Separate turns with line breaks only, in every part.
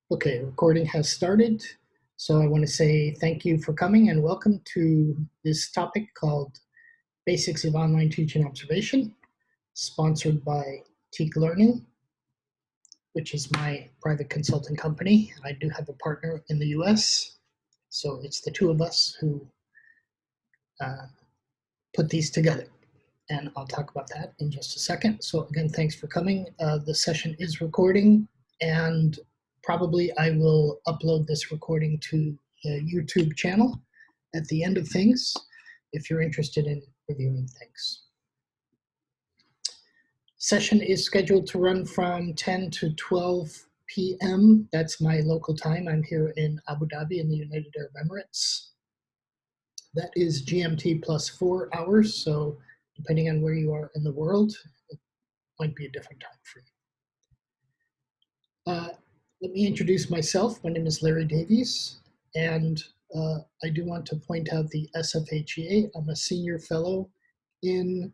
Okay, recording has started. So I want to say thank you for coming and welcome to this topic called Basics of Online Teaching Observation, sponsored by Teak Learning, which is my private consulting company. I do have a partner in the US, so it's the two of us who uh, put these together. And I'll talk about that in just a second. So again, thanks for coming. The session is recording, and probably I will upload this recording to the YouTube channel at the end of things if you're interested in reviewing things. Session is scheduled to run from 10 to 12 p.m. That's my local time. I'm here in Abu Dhabi in the United Arab Emirates. That is GMT plus 4 hours, so depending on where you are in the world, it might be a different time for you. Let me introduce myself. My name is Larry Davies, and I do want to point out the SFHEA. I'm a senior fellow in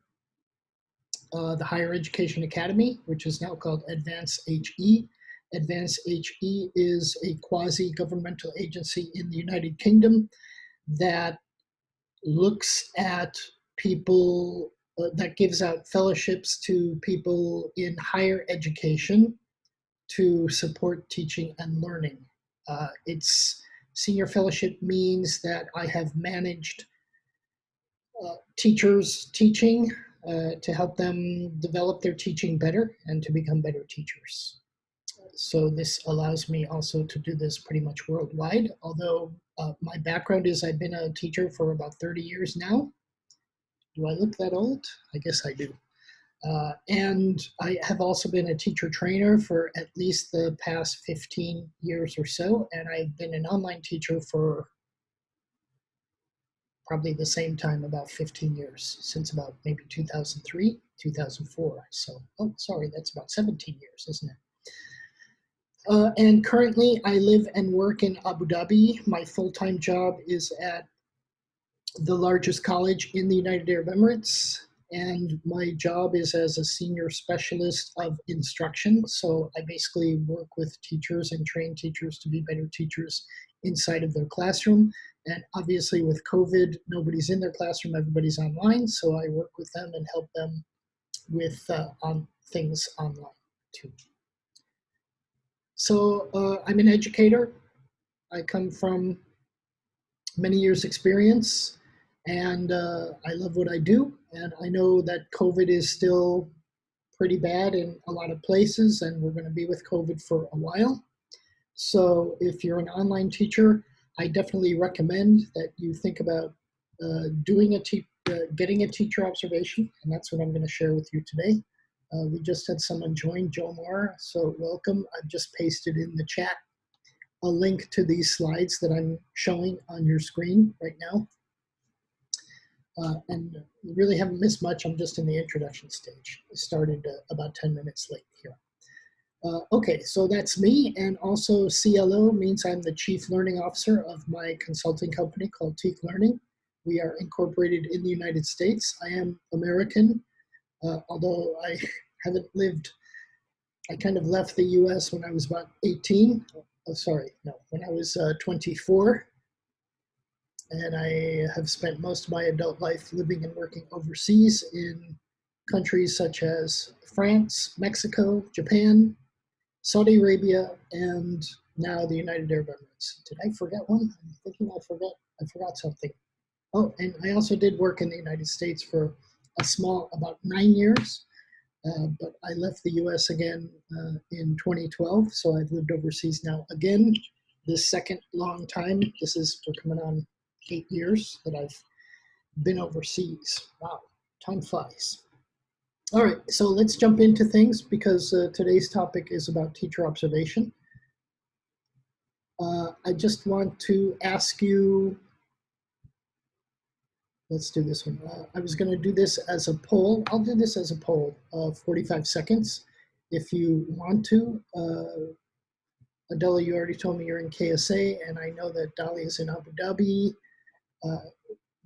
the Higher Education Academy, which is now called Advance HE. Advance HE is a quasi-governmental agency in the United Kingdom that looks at people, that gives out fellowships to people in higher education to support teaching and learning. Its senior fellowship means that I have managed teachers teaching to help them develop their teaching better and to become better teachers. So this allows me also to do this pretty much worldwide, although my background is I've been a teacher for about 30 years now. Do I look that old? I guess I do. And I have also been a teacher trainer for at least the past 15 years or so, and I've been an online teacher for probably the same time, about 15 years, since about maybe 2003, 2004. So, oh, sorry, that's about 17 years, isn't it? And currently I live and work in Abu Dhabi. My full-time job is at the largest college in the United Arab Emirates, and my job is as a senior specialist of instruction. So I basically work with teachers and train teachers to be better teachers inside of their classroom. And obviously with COVID, nobody's in their classroom, everybody's online. So I work with them and help them with on things online too. So I'm an educator. I come from many years experience, and I love what I do. And I know that COVID is still pretty bad in a lot of places, and we're going to be with COVID for a while. So if you're an online teacher, I definitely recommend that you think about getting a teacher observation, and that's what I'm going to share with you today. We just had someone join, Joe Moore, so welcome. I've just pasted in the chat a link to these slides that I'm showing on your screen right now. And you really haven't missed much. I'm just in the introduction stage. I started about 10 minutes late here. Okay, so that's me, and also CLO means I'm the Chief Learning Officer of my consulting company called Teak Learning. We are incorporated in the United States. I am American, although I haven't lived, I kind of left the US when I was about 18. Oh, sorry, no, when I was 24. And I have spent most of my adult life living and working overseas in countries such as France, Mexico, Japan, Saudi Arabia, and now the United Arab Emirates. Did I forget one? I'm thinking I forgot something. Oh, and I also did work in the United States for a small, about 9 years, but I left the US again in 2012, so I've lived overseas now again, this second long time. We're coming on 8 years that I've been overseas. Wow, time flies. All right, so let's jump into things because today's topic is about teacher observation. I just want to ask you, let's do this one. I was going to do this as a poll. I'll do this as a poll of 45 seconds. If you want to, Adela, you already told me you're in KSA, and I know that Dali is in Abu Dhabi.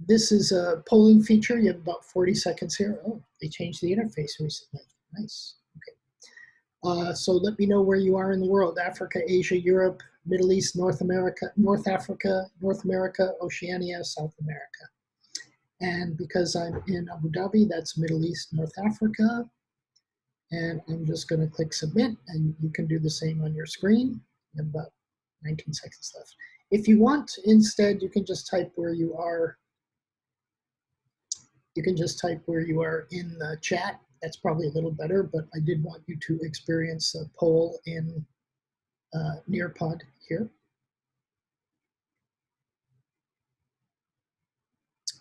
This is a polling feature. You have about 40 seconds here. Oh, they changed the interface recently. Nice. Okay. So let me know where you are in the world: Africa, Asia, Europe, Middle East, North America, North Africa, North America, Oceania, South America. And because I'm in Abu Dhabi, that's Middle East, North Africa. And I'm just going to click submit, and you can do the same on your screen. You have about 19 seconds left. If you want, instead, you can just type where you are. You can just type where you are in the chat. That's probably a little better, but I did want you to experience a poll in Nearpod here.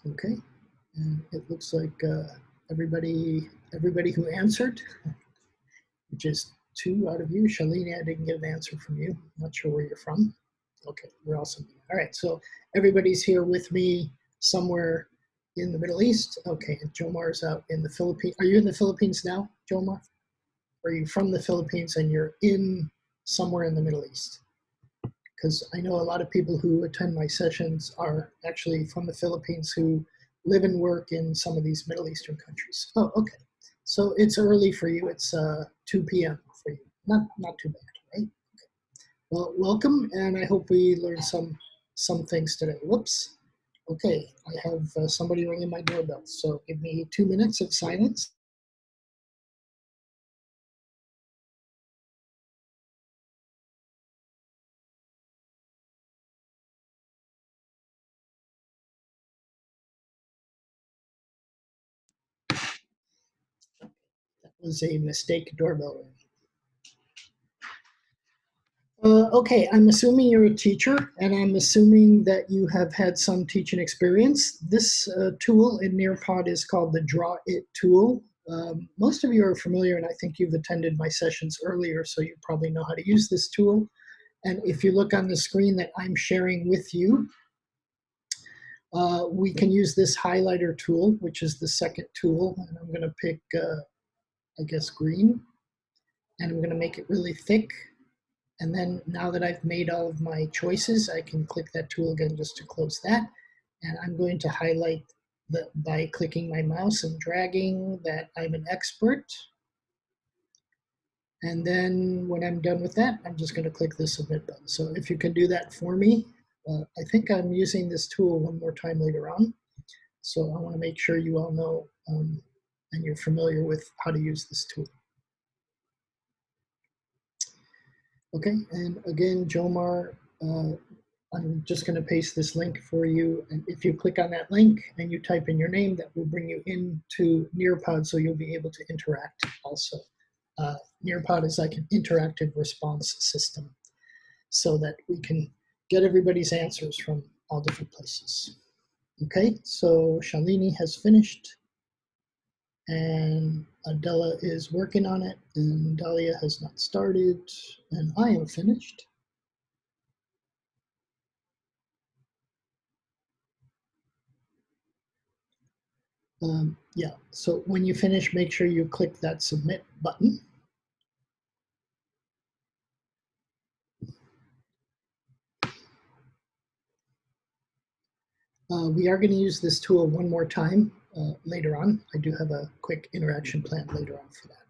Okay, and it looks like everybody who answered, which is 2 out of you. Shalini, I didn't get an answer from you. I'm not sure where you're from. Okay, we're awesome. All right, so everybody's here with me somewhere in the Middle East. Okay, and Jomar's out in the Philippines. Are you in the Philippines now, Jomar? Or are you from the Philippines and you're in somewhere in the Middle East? Because I know a lot of people who attend my sessions are actually from the Philippines who live and work in some of these Middle Eastern countries. Oh, okay. So it's early for you. It's 2 p.m. for you. Not too bad, right? Well, welcome, and I hope we learned some things today. Whoops. Okay, I have somebody ringing my doorbell, so give me 2 minutes of silence. That was a mistake doorbell ring. Okay, I'm assuming you're a teacher, and I'm assuming that you have had some teaching experience. This tool in Nearpod is called the Draw It tool. Most of you are familiar, and I think you've attended my sessions earlier, so you probably know how to use this tool. And if you look on the screen that I'm sharing with you, we can use this highlighter tool, which is the second tool. And I'm going to pick, I guess, green. And I'm going to make it really thick. And then now that I've made all of my choices, I can click that tool again just to close that. And I'm going to highlight by clicking my mouse and dragging that I'm an expert. And then when I'm done with that, I'm just going to click the submit button. So if you can do that for me, I think I'm using this tool one more time later on. So I want to make sure you all know and you're familiar with how to use this tool. Okay, and again, Jomar, I'm just going to paste this link for you. And if you click on that link and you type in your name, that will bring you into Nearpod, so you'll be able to interact also. Nearpod is like an interactive response system so that we can get everybody's answers from all different places. Okay, so Shalini has finished, and Adela is working on it, and Dahlia has not started, and I am finished. Yeah, so when you finish, make sure you click that submit button. We are going to use this tool one more time later on. I do have a quick interaction plan later on for that.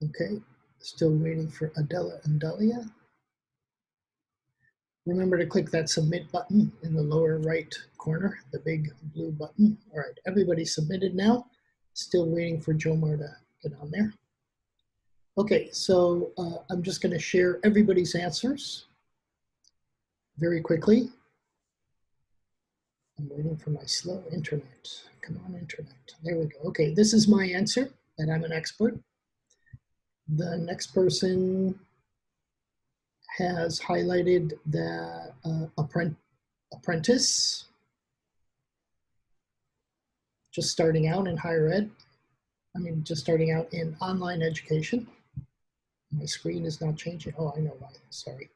Okay, still waiting for Adela and Dahlia. Remember to click that submit button in the lower right corner, the big blue button. All right, everybody submitted now. Still waiting for Jomar to get on there. Okay, so I'm just going to share everybody's answers very quickly. I'm waiting for my slow internet. Come on, internet. There we go. Okay, this is my answer, that I'm an expert. The next person has highlighted the apprentice, just starting out in higher ed. I mean, just starting out in online education. My screen is not changing. Oh, I know why. Sorry,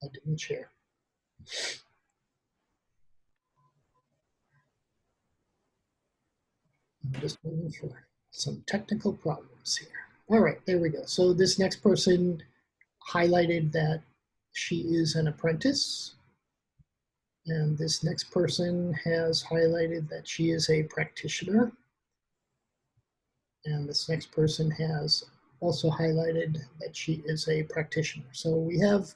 I didn't share. I'm just waiting for some technical problems here. All right, there we go. So this next person highlighted that she is an apprentice. And this next person has highlighted that she is a practitioner. And this next person has also highlighted that she is a practitioner. So we have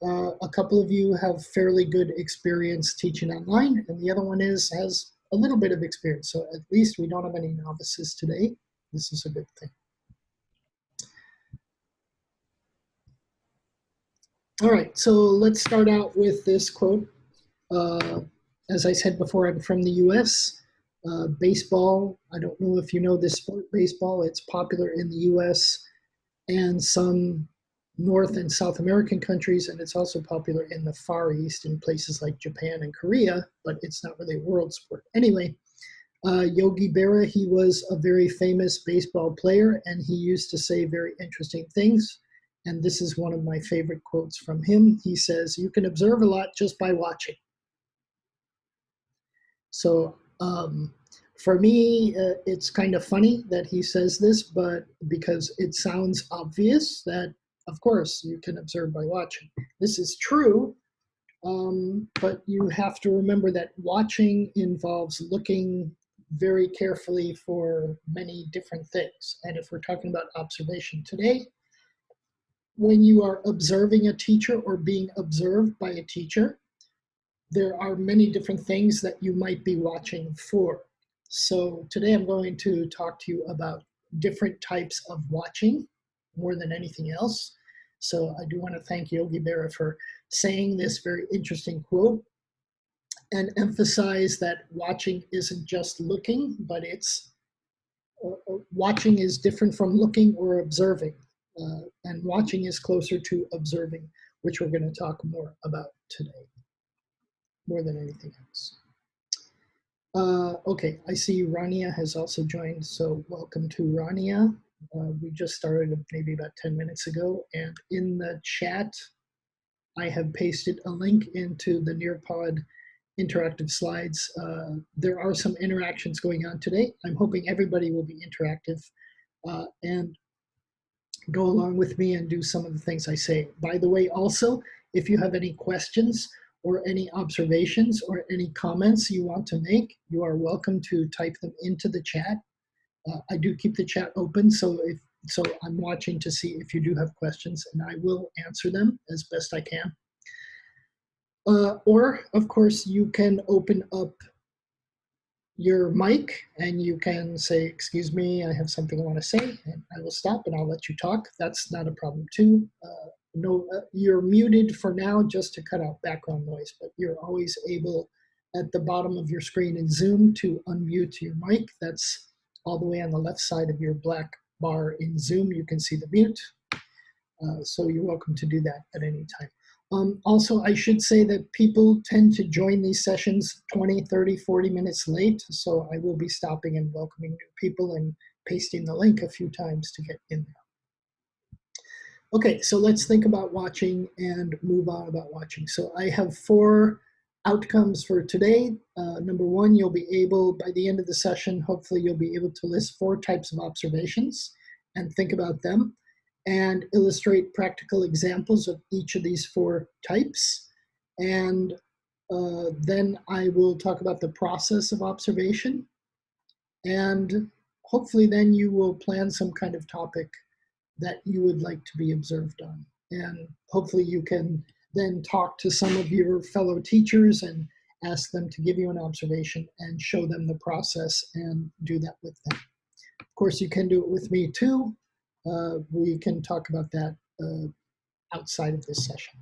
a couple of you have fairly good experience teaching online, and the other one has a little bit of experience. So at least we don't have any novices today. This is a good thing. All right, so let's start out with this quote. Uh, as I said before, I'm from the US. Baseball, I don't know if you know this sport, baseball. It's popular in the US and some North and South American countries, and it's also popular in the Far East in places like Japan and Korea, but it's not really a world sport. Anyway, Yogi Berra, he was a very famous baseball player, and he used to say very interesting things. And this is one of my favorite quotes from him. He says, "You can observe a lot just by watching." So for me, it's kind of funny that he says this, but because it sounds obvious that, of course, you can observe by watching. This is true, but you have to remember that watching involves looking very carefully for many different things. And if we're talking about observation today, when you are observing a teacher or being observed by a teacher, there are many different things that you might be watching for. So today I'm going to talk to you about different types of watching more than anything else. So I do want to thank Yogi Berra for saying this very interesting quote and emphasize that watching isn't just looking, but it's watching is different from looking or observing. And watching is closer to observing, which we're going to talk more about today, more than anything else. Okay, I see Rania has also joined, so welcome to Rania. We just started maybe about 10 minutes ago, and in the chat, I have pasted a link into the Nearpod interactive slides. There are some interactions going on today. I'm hoping everybody will be interactive and go along with me and do some of the things I say. By the way, also, if you have any questions or any observations or any comments you want to make, you are welcome to type them into the chat. I do keep the chat open, so I'm watching to see if you do have questions, and I will answer them as best I can. Or, of course, you can open up your mic and you can say, "Excuse me, I have something I want to say," and I will stop and I'll let you talk. That's not a problem too. No, you're muted for now just to cut out background noise, but you're always able at the bottom of your screen in Zoom to unmute your mic. That's all the way on the left side of your black bar in Zoom. You can see the mute. So you're welcome to do that at any time. Also, I should say that people tend to join these sessions 20, 30, 40 minutes late. So I will be stopping and welcoming new people and pasting the link a few times to get in there. Okay, so let's think about watching and move on about watching. So I have 4 outcomes for today. Number 1, you'll be able, by the end of the session, hopefully you'll be able to list 4 types of observations and think about them and illustrate practical examples of each of these 4 types. And then I will talk about the process of observation. And hopefully then you will plan some kind of topic that you would like to be observed on. And hopefully you can then talk to some of your fellow teachers and ask them to give you an observation and show them the process and do that with them. Of course, you can do it with me too. We can talk about that outside of this session.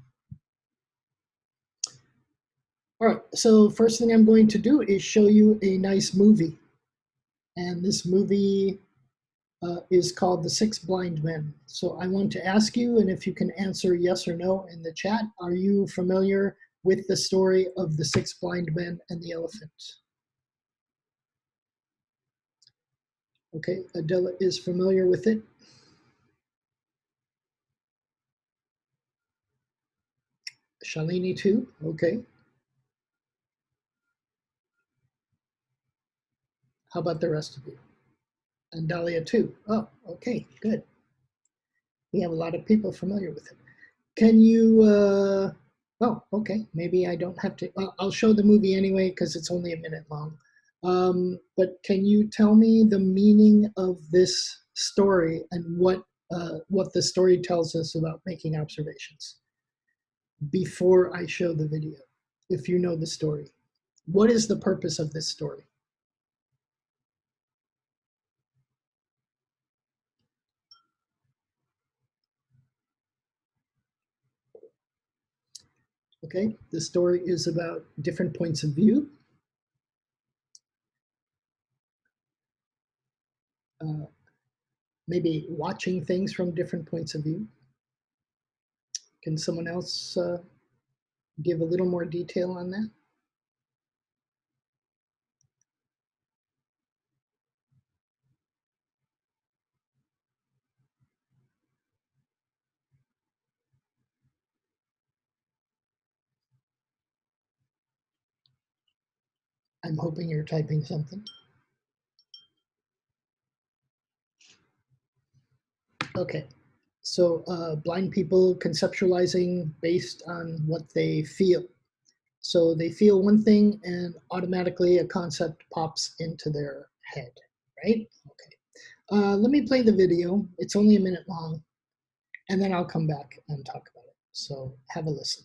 All right, so first thing I'm going to do is show you a nice movie. And this movie is called The Six Blind Men. So I want to ask you, and if you can answer yes or no in the chat, are you familiar with the story of the 6 blind men and the elephant? Okay, Adela is familiar with it. Shalini too, okay. How about the rest of you? And Dahlia too. Oh, okay, good. We have a lot of people familiar with it. Can you, oh, okay, maybe I don't have to, I'll show the movie anyway because it's only a minute long. But can you tell me the meaning of this story and what the story tells us about making observations before I show the video, if you know the story? What is the purpose of this story? Okay, the story is about different points of view. Uh, Maybe watching things from different points of view. Can someone else give a little more detail on that? I'm hoping you're typing something. Okay, so blind people conceptualizing based on what they feel. So they feel one thing and automatically a concept pops into their head, right? Okay. Let me play the video. It's only a minute long, and then I'll come back and talk about it. So have a listen.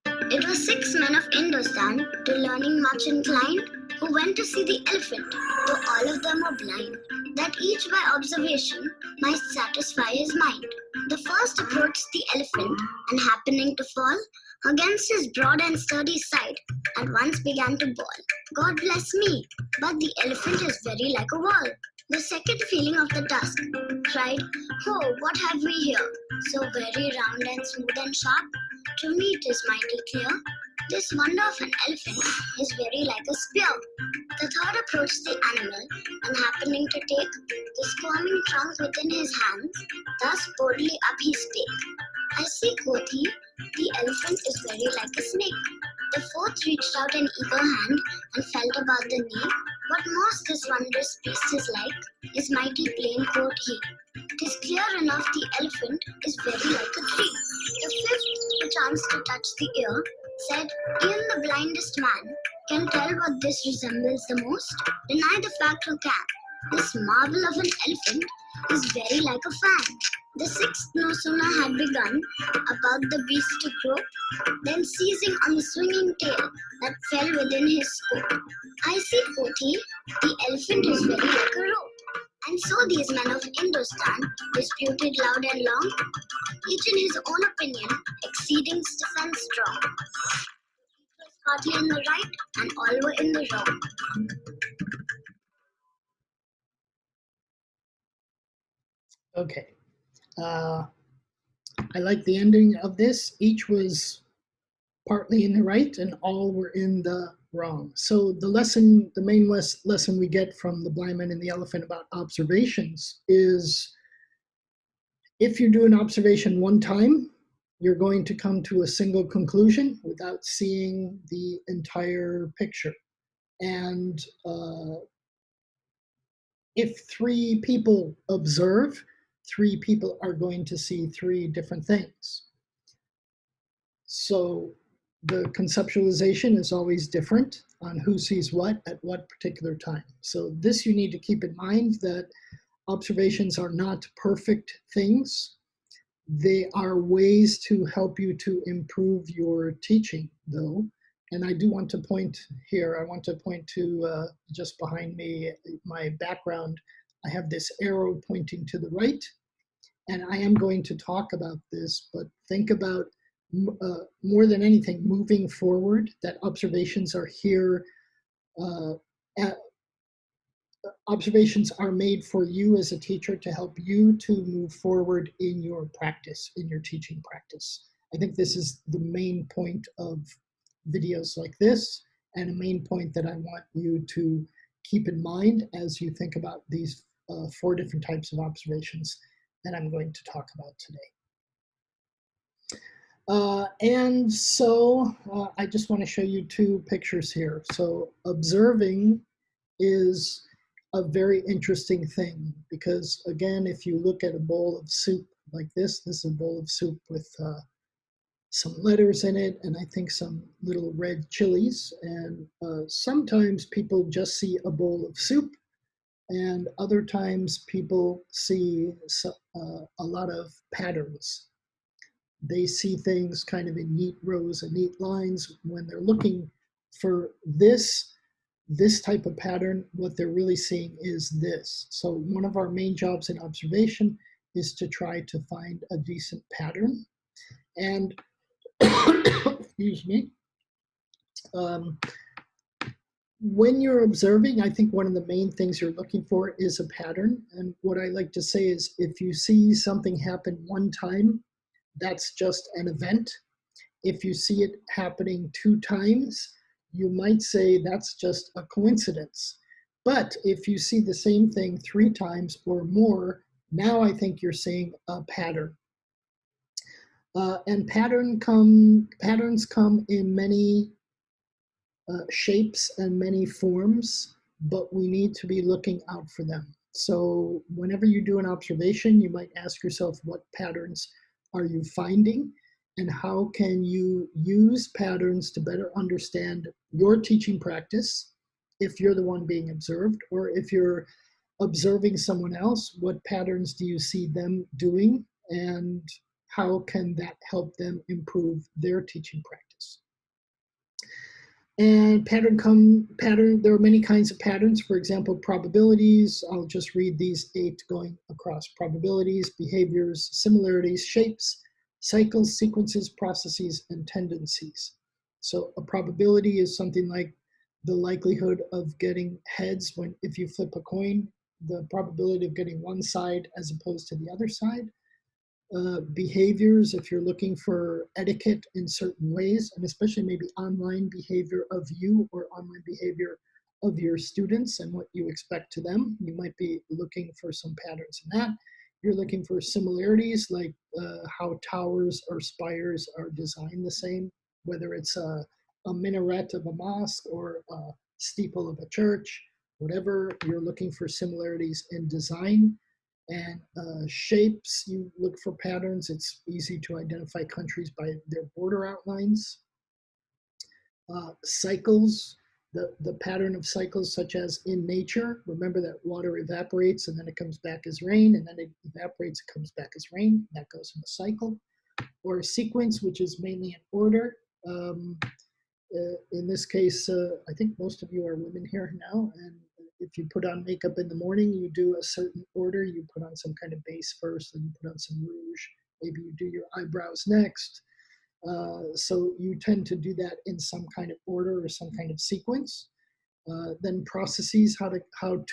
It was 6 men of Hindustan, to learning much inclined, who went to see the elephant, though all of them were blind, that each by observation might satisfy his mind. The first approached the elephant, and happening to fall against his broad and sturdy side, at once began to bawl, "God bless me, but the elephant is very like a wall." The second, feeling of the dusk, cried, "Oh, what have we here? So very round and smooth and sharp? To me it is mighty clear. This wonder of an elephant is very like a spear." The third approached the animal, and happening to take the squirming trunk within his hands, thus boldly up he spake, "I see," quoth he, "the elephant is very like a snake." The fourth reached out an eager hand, and felt about the knee. "What most this wondrous beast is like, is mighty plain," quoth he. "'Tis clear enough the elephant is very like a tree." The fifth, who chanced to touch the ear, said, "E'en the blindest man can tell what this resembles the most. Deny the fact who can. This marvel of an elephant is very like a fan." The sixth no sooner had begun about the beast to grope, then seizing on the swinging tail that fell within his scope, "I see," quoth he, "the elephant is very like a rope." And so these men of Hindustan disputed loud and long, each in his own opinion, exceeding stiff and strong. Each was partly in the right, and all were in the wrong.
Okay. I like the ending of this. Each was partly in the right and all were in the wrong. So the lesson, the main lesson we get from the blind man and the elephant about observations is if you do an observation one time, you're going to come to a single conclusion without seeing the entire picture. And if three people observe, three people are going to see three different things. So the conceptualization is always different on who sees what at what particular time. So this you need to keep in mind, that observations are not perfect things. They are ways to help you to improve your teaching, though. And I do want to point here, I want to point to just behind me, my background. I have this arrow pointing to the right, and I am going to talk about this, but think about more than anything, moving forward, that observations are here. Uh, Observations are made for you as a teacher to help you to move forward in your practice, in your teaching practice. I think this is the main point of videos like this, and a main point that I want you to keep in mind as you think about these 4 different types of observations that I'm going to talk about today. And so I just want to show you 2 pictures here. So observing is a very interesting thing because, again, if you look at a bowl of soup like this is a bowl of soup with some letters in it, and I think some little red chilies. And sometimes people just see a bowl of soup, and other times people see a lot of patterns. They see things kind of in neat rows and neat lines. When they're looking for this type of pattern, what they're really seeing is this. So one of our main jobs in observation is to try to find a decent pattern. And excuse me, um, when you're observing, I think one of the main things you're looking for is a pattern. And what I like to say is if you see something happen one time, that's just an event. If you see it happening 2 times, you might say that's just a coincidence. But if you see the same thing 3 times or more, now I think you're seeing a pattern. And patterns come in many shapes and many forms, but we need to be looking out for them. So whenever you do an observation, you might ask yourself, what patterns are you finding? And how can you use patterns to better understand your teaching practice if you're the one being observed, or if you're observing someone else, what patterns do you see them doing, and how can that help them improve their teaching practice? And there are many kinds of patterns. For example, probabilities. I'll just read these 8 going across: probabilities, behaviors, similarities, shapes, cycles, sequences, processes, and tendencies. So a probability is something like the likelihood of getting heads if you flip a coin, the probability of getting one side as opposed to the other side. Behaviors, if you're looking for etiquette in certain ways, and especially maybe online behavior of you or online behavior of your students and what you expect to them, you might be looking for some patterns in that. You're looking for similarities, like how towers or spires are designed the same, whether it's a minaret of a mosque or a steeple of a church, whatever. You're looking for similarities in design. And shapes, you look for patterns. It's easy to identify countries by their border outlines. Cycles, the pattern of cycles, such as in nature. Remember that water evaporates and then it comes back as rain, and then it evaporates, it comes back as rain. That goes in a cycle. Or a sequence, which is mainly an order. In this case, I think most of you are women here now, and if you put on makeup in the morning, you do a certain order. You put on some kind of base first, and you put on some rouge. Maybe you do your eyebrows next. So you tend to do that in some kind of order or some kind of sequence. Then processes, how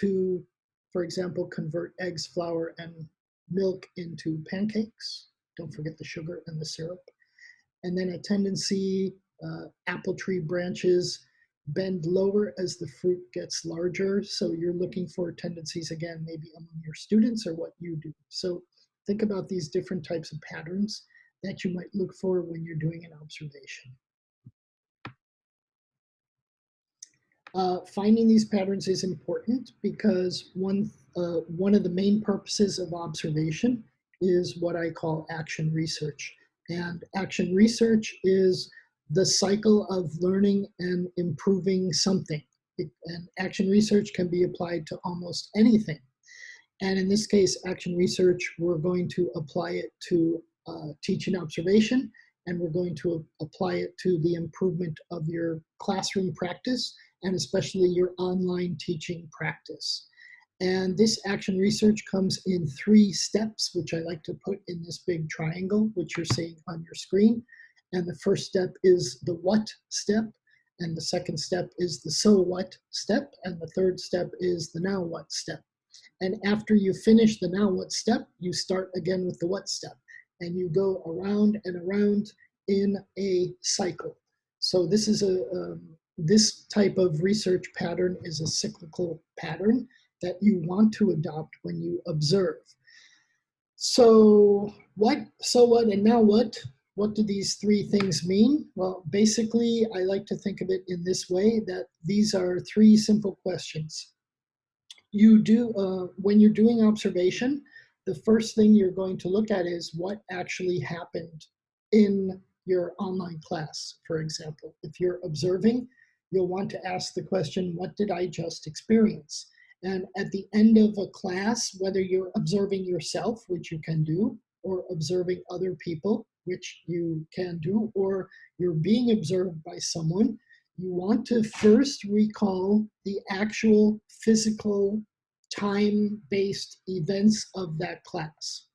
to, for example, convert eggs, flour, and milk into pancakes. Don't forget the sugar and the syrup. And then a tendency, apple tree branches bend lower as the fruit gets larger. So you're looking for tendencies, again, maybe among your students or what you do. So think about these different types of patterns that you might look for when you're doing an observation. Finding these patterns is important because one of the main purposes of observation is what I call action research. And action research is the cycle of learning and improving something. And action research can be applied to almost anything. And in this case, action research, we're going to apply it to teaching observation, and we're going to apply it to the improvement of your classroom practice, and especially your online teaching practice. And this action research comes in 3 steps, which I like to put in this big triangle, which you're seeing on your screen. And the first step is the what step, and the second step is the so what step, and the third step is the now what step. And after you finish the now what step, you start again with the what step. And you go around and around in a cycle. So this is this type of research pattern is a cyclical pattern that you want to adopt when you observe. So what, and now what? What do these 3 things mean? Well, basically, I like to think of it in this way, that these are 3 simple questions. When you're doing observation, the first thing you're going to look at is what actually happened in your online class, for example. If you're observing, you'll want to ask the question, what did I just experience? And at the end of a class, whether you're observing yourself, which you can do, or observing other people, which you can do, or you're being observed by someone, you want to first recall the actual physical time-based events of that class.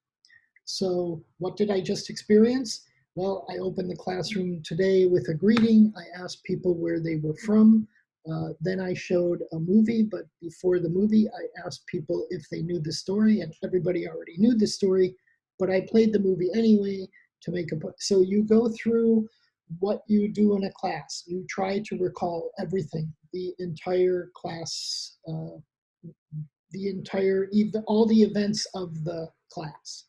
So what did I just experience? Well, I opened the classroom today with a greeting. I asked people where they were from. Then I showed a movie, but before the movie, I asked people if they knew the story, and everybody already knew the story, but I played the movie anyway to make a point. So you go through what you do in a class. You try to recall everything, the entire class, all the events of the class.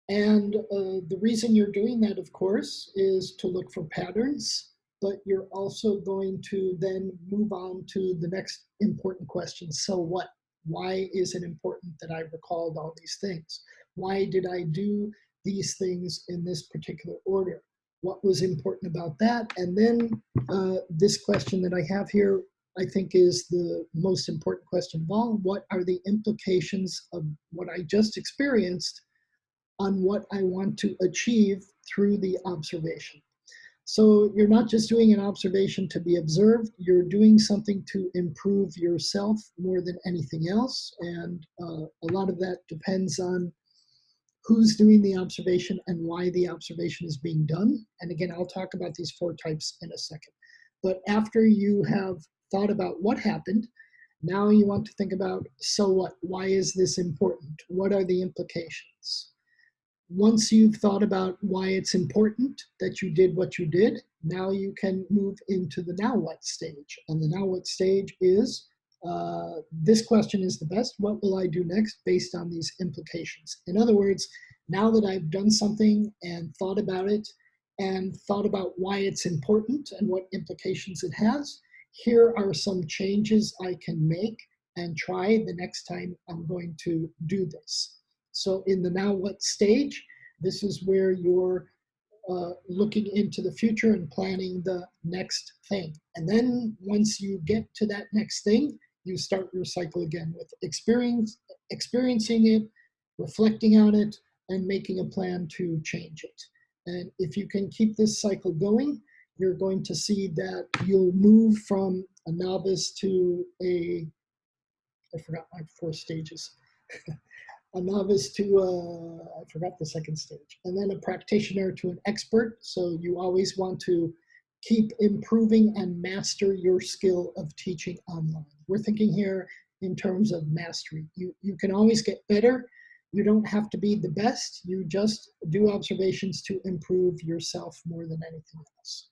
And the reason you're doing that, of course, is to look for patterns, but you're also going to then move on to the next important question. So what? Why is it important that I recalled all these things? Why did I do these things in this particular order? What was important about that? And then this question that I have here, I think is the most important question of all. What are the implications of what I just experienced on what I want to achieve through the observation? So you're not just doing an observation to be observed, you're doing something to improve yourself more than anything else. And a lot of that depends on who's doing the observation and why the observation is being done. And again, I'll talk about these 4 types in a second. But after you have thought about what happened, now you want to think about, so what? Why is this important? What are the implications? Once you've thought about why it's important that you did what you did, now you can move into the now what stage. And the now what stage is, this question is the best. What will I do next based on these implications? In other words, now that I've done something and thought about it and thought about why it's important and what implications it has, here are some changes I can make and try the next time I'm going to do this. So in the now what stage, this is where you're looking into the future and planning the next thing. And then once you get to that next thing, you start your cycle again with experiencing it, reflecting on it, and making a plan to change it. And if you can keep this cycle going, you're going to see that you'll move from a novice to I forgot my 4 stages. A novice to, I forgot the second stage, and then a practitioner to an expert. So you always want to keep improving and master your skill of teaching online. We're thinking here in terms of mastery. You can always get better. You don't have to be the best. You just do observations to improve yourself more than anything else.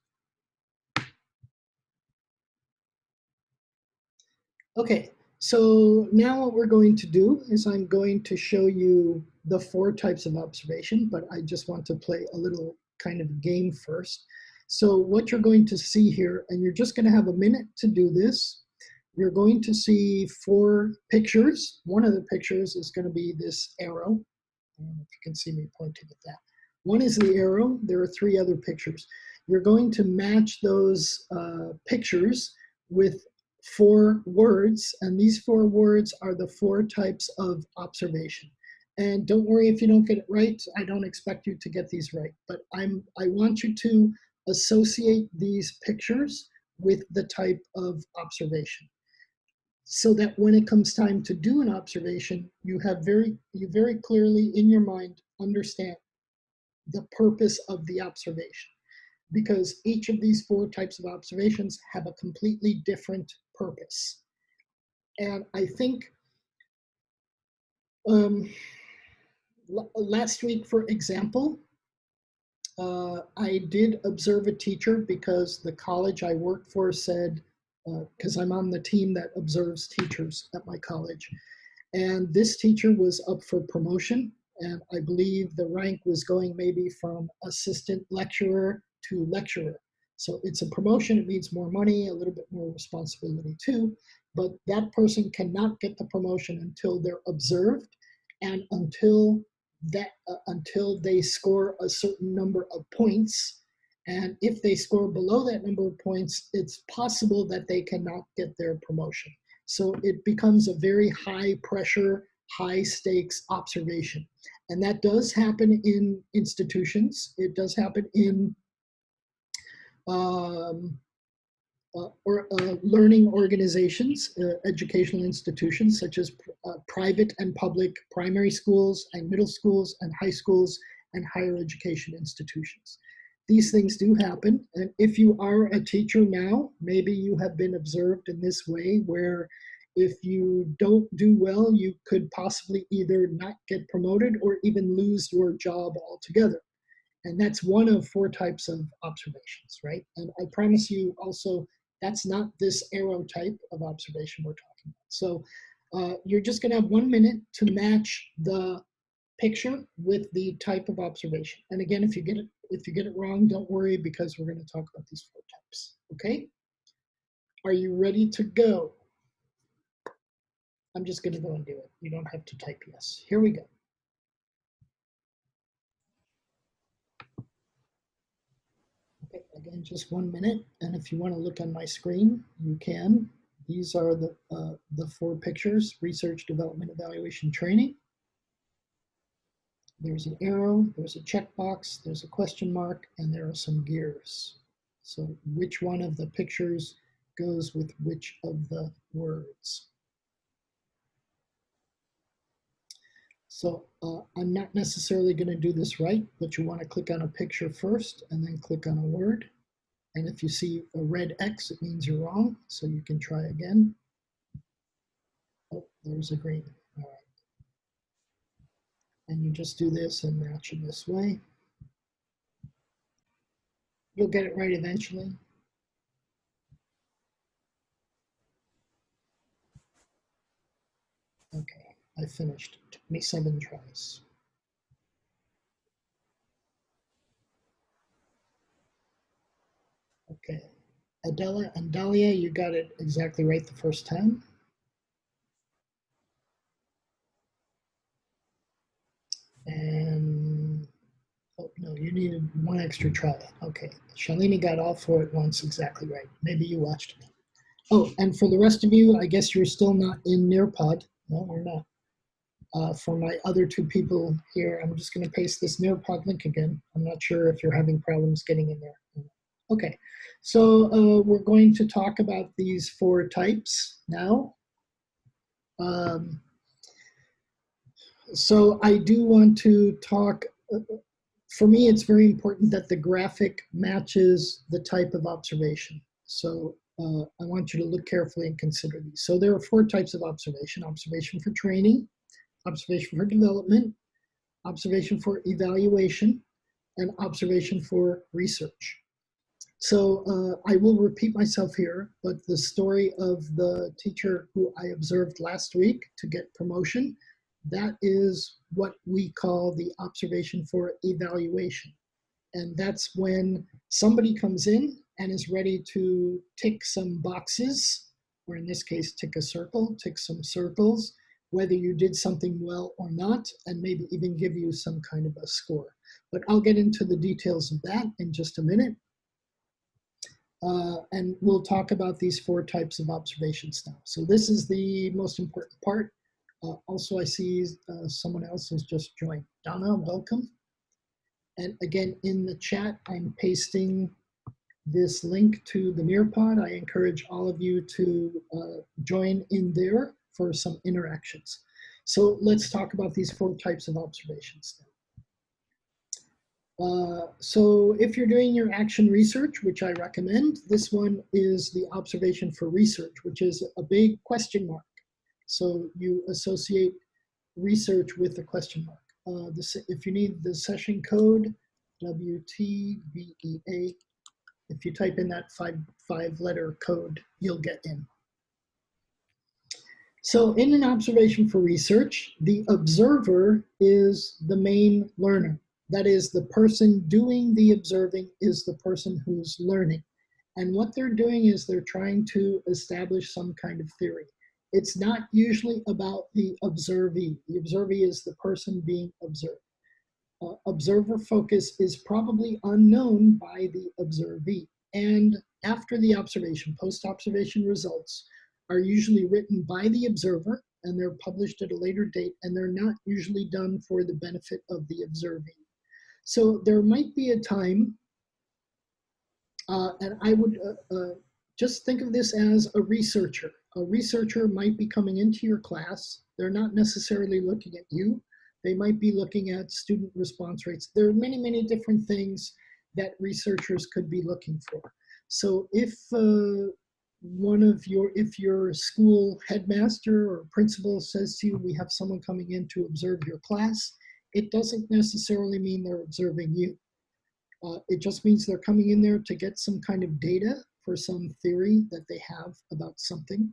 Okay, so now what we're going to do is I'm going to show you the 4 types of observation, but I just want to play a little kind of game first. So what you're going to see here, and you're just going to have a minute to do this, you're going to see 4 pictures. One of the pictures is going to be this arrow. I don't know if you can see me pointing at that. One is the arrow. There are 3 other pictures. You're going to match those pictures with 4 words, and these 4 words are the 4 types of observation. And don't worry if you don't get it right. I don't expect you to get these right, but I want you to associate these pictures with the type of observation, so that when it comes time to do an observation, you very clearly in your mind understand the purpose of the observation, because each of these 4 types of observations have a completely different purpose. And I think last week, for example, I did observe a teacher because the college I work for said, because I'm on the team that observes teachers at my college, and this teacher was up for promotion, and I believe the rank was going maybe from assistant lecturer to lecturer. So it's a promotion, it means more money, a little bit more responsibility too, but that person cannot get the promotion until they're observed and until that until they score a certain number of points. And if they score below that number of points, it's possible that they cannot get their promotion. So it becomes a very high pressure, high stakes observation. And that does happen in institutions. It does happen in um, learning organizations, educational institutions such as private and public primary schools and middle schools and high schools and higher education institutions. These things do happen. And if you are a teacher now, maybe you have been observed in this way where if you don't do well, you could possibly either not get promoted or even lose your job altogether. And that's one of 4 types of observations, right? And I promise you also, that's not this arrow type of observation we're talking about. So you're just gonna have 1 minute to match the picture with the type of observation. And again, if you get it wrong, don't worry, because we're gonna talk about these 4 types, okay? Are you ready to go? I'm just gonna go and do it. You don't have to type yes. Here we go. Okay, again, just 1 minute. And if you want to look on my screen, you can. These are the 4 pictures: research, development, evaluation, training. There's an arrow, there's a checkbox, there's a question mark, and there are some gears. So which one of the pictures goes with which of the words? So I'm not necessarily going to do this right, but you want to click on a picture first and then click on a word. And if you see a red X, it means you're wrong. So you can try again. Oh, there's a green. All right. And you just do this and match it this way. You'll get it right eventually. Okay, I finished. It took me 7 tries. Okay. Adela and Dahlia, you got it exactly right the first time. And, oh, no, you needed 1 extra try. Okay. Shalini got all 4 at once exactly right. Maybe you watched me. Oh, and for the rest of you, I guess you're still not in Nearpod. No, we're not. For my other 2 people here, I'm just going to paste this Nearpod link again. I'm not sure if you're having problems getting in there. Okay, so we're going to talk about these 4 types now. So I do want to talk, for me, it's very important that the graphic matches the type of observation. So I want you to look carefully and consider these. So there are 4 types of observation: observation for training, observation for development, observation for evaluation, and observation for research. So I will repeat myself here, but the story of the teacher who I observed last week to get promotion, that is what we call the observation for evaluation. And that's when somebody comes in and is ready to tick some boxes, or in this case, tick a circle, tick some circles, whether you did something well or not, and maybe even give you some kind of a score. But I'll get into the details of that in just a minute. And we'll talk about these 4 types of observations now. So this is the most important part. Also, I see someone else has just joined. Donna, welcome. And again, in the chat, I'm pasting this link to the Nearpod. I encourage all of you to join in there for some interactions. So let's talk about these 4 types of observations now. So if you're doing your action research, which I recommend, this one is the observation for research, which is a big question mark. So you associate research with a question mark. If you need the session code, WTVEA, if you type in that five-letter code, you'll get in. So in an observation for research, the observer is the main learner. That is, the person doing the observing is the person who's learning. And what they're doing is they're trying to establish some kind of theory. It's not usually about the observee. The observee is the person being observed. Observer focus is probably unknown by the observee. And after the observation, post-observation results are usually written by the observer and they're published at a later date, and they're not usually done for the benefit of the observing. So there might be a time, and I would just think of this as a researcher. A researcher might be coming into your class. They're not necessarily looking at you. They might be looking at student response rates. There are many, many different things that researchers could be looking for. So if if your school headmaster or principal says to you, we have someone coming in to observe your class, it doesn't necessarily mean they're observing you. It just means they're coming in there to get some kind of data for some theory that they have about something.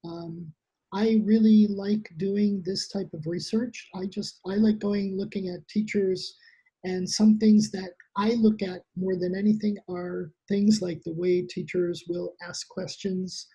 Um, I really like doing this type of research. I like looking at teachers, and some things that I look at more than anything are things like the way teachers will ask questions,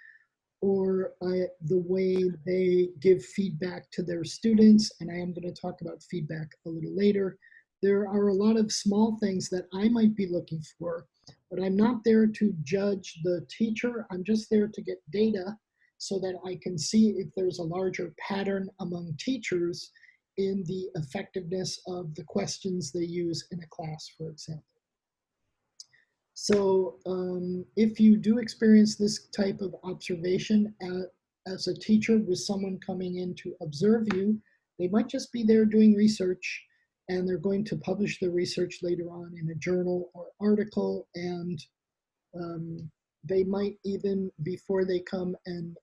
or the way they give feedback to their students. And I am going to talk about feedback a little later. There are a lot of small things that I might be looking for, but I'm not there to judge the teacher. I'm just there to get data so that I can see if there's a larger pattern among teachers in the effectiveness of the questions they use in a class, for example. So if you do experience this type of observation as a teacher with someone coming in to observe you, they might just be there doing research, and they're going to publish the research later on in a journal or article, and um, they might even, before they come and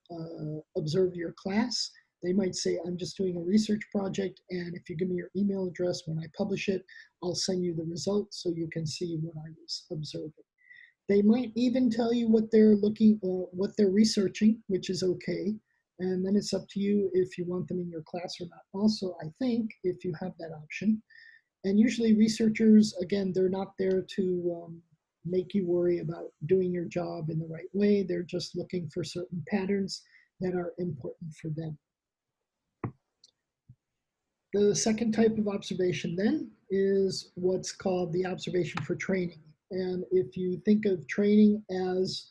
observe your class, they might say, I'm just doing a research project, and if you give me your email address when I publish it, I'll send you the results so you can see what I was observing. They might even tell you what they're researching, which is okay. And then it's up to you if you want them in your class or not. Also, I think if you have that option, and usually researchers, again, they're not there to make you worry about doing your job in the right way. They're just looking for certain patterns that are important for them. The second type of observation then is what's called the observation for training. And if you think of training as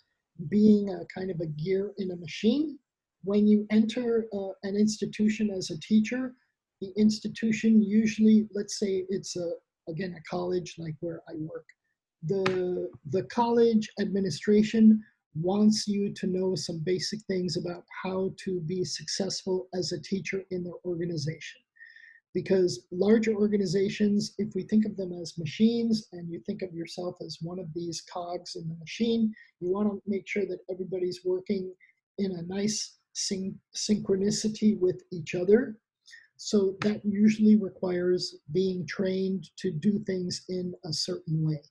being a kind of a gear in a machine, when you enter an institution as a teacher, the institution usually, let's say it's again a college like where I work, the college administration wants you to know some basic things about how to be successful as a teacher in their organization, because larger organizations, if we think of them as machines and you think of yourself as one of these cogs in the machine, you want to make sure that everybody's working in a nice synchronicity with each other. So that usually requires being trained to do things in a certain way.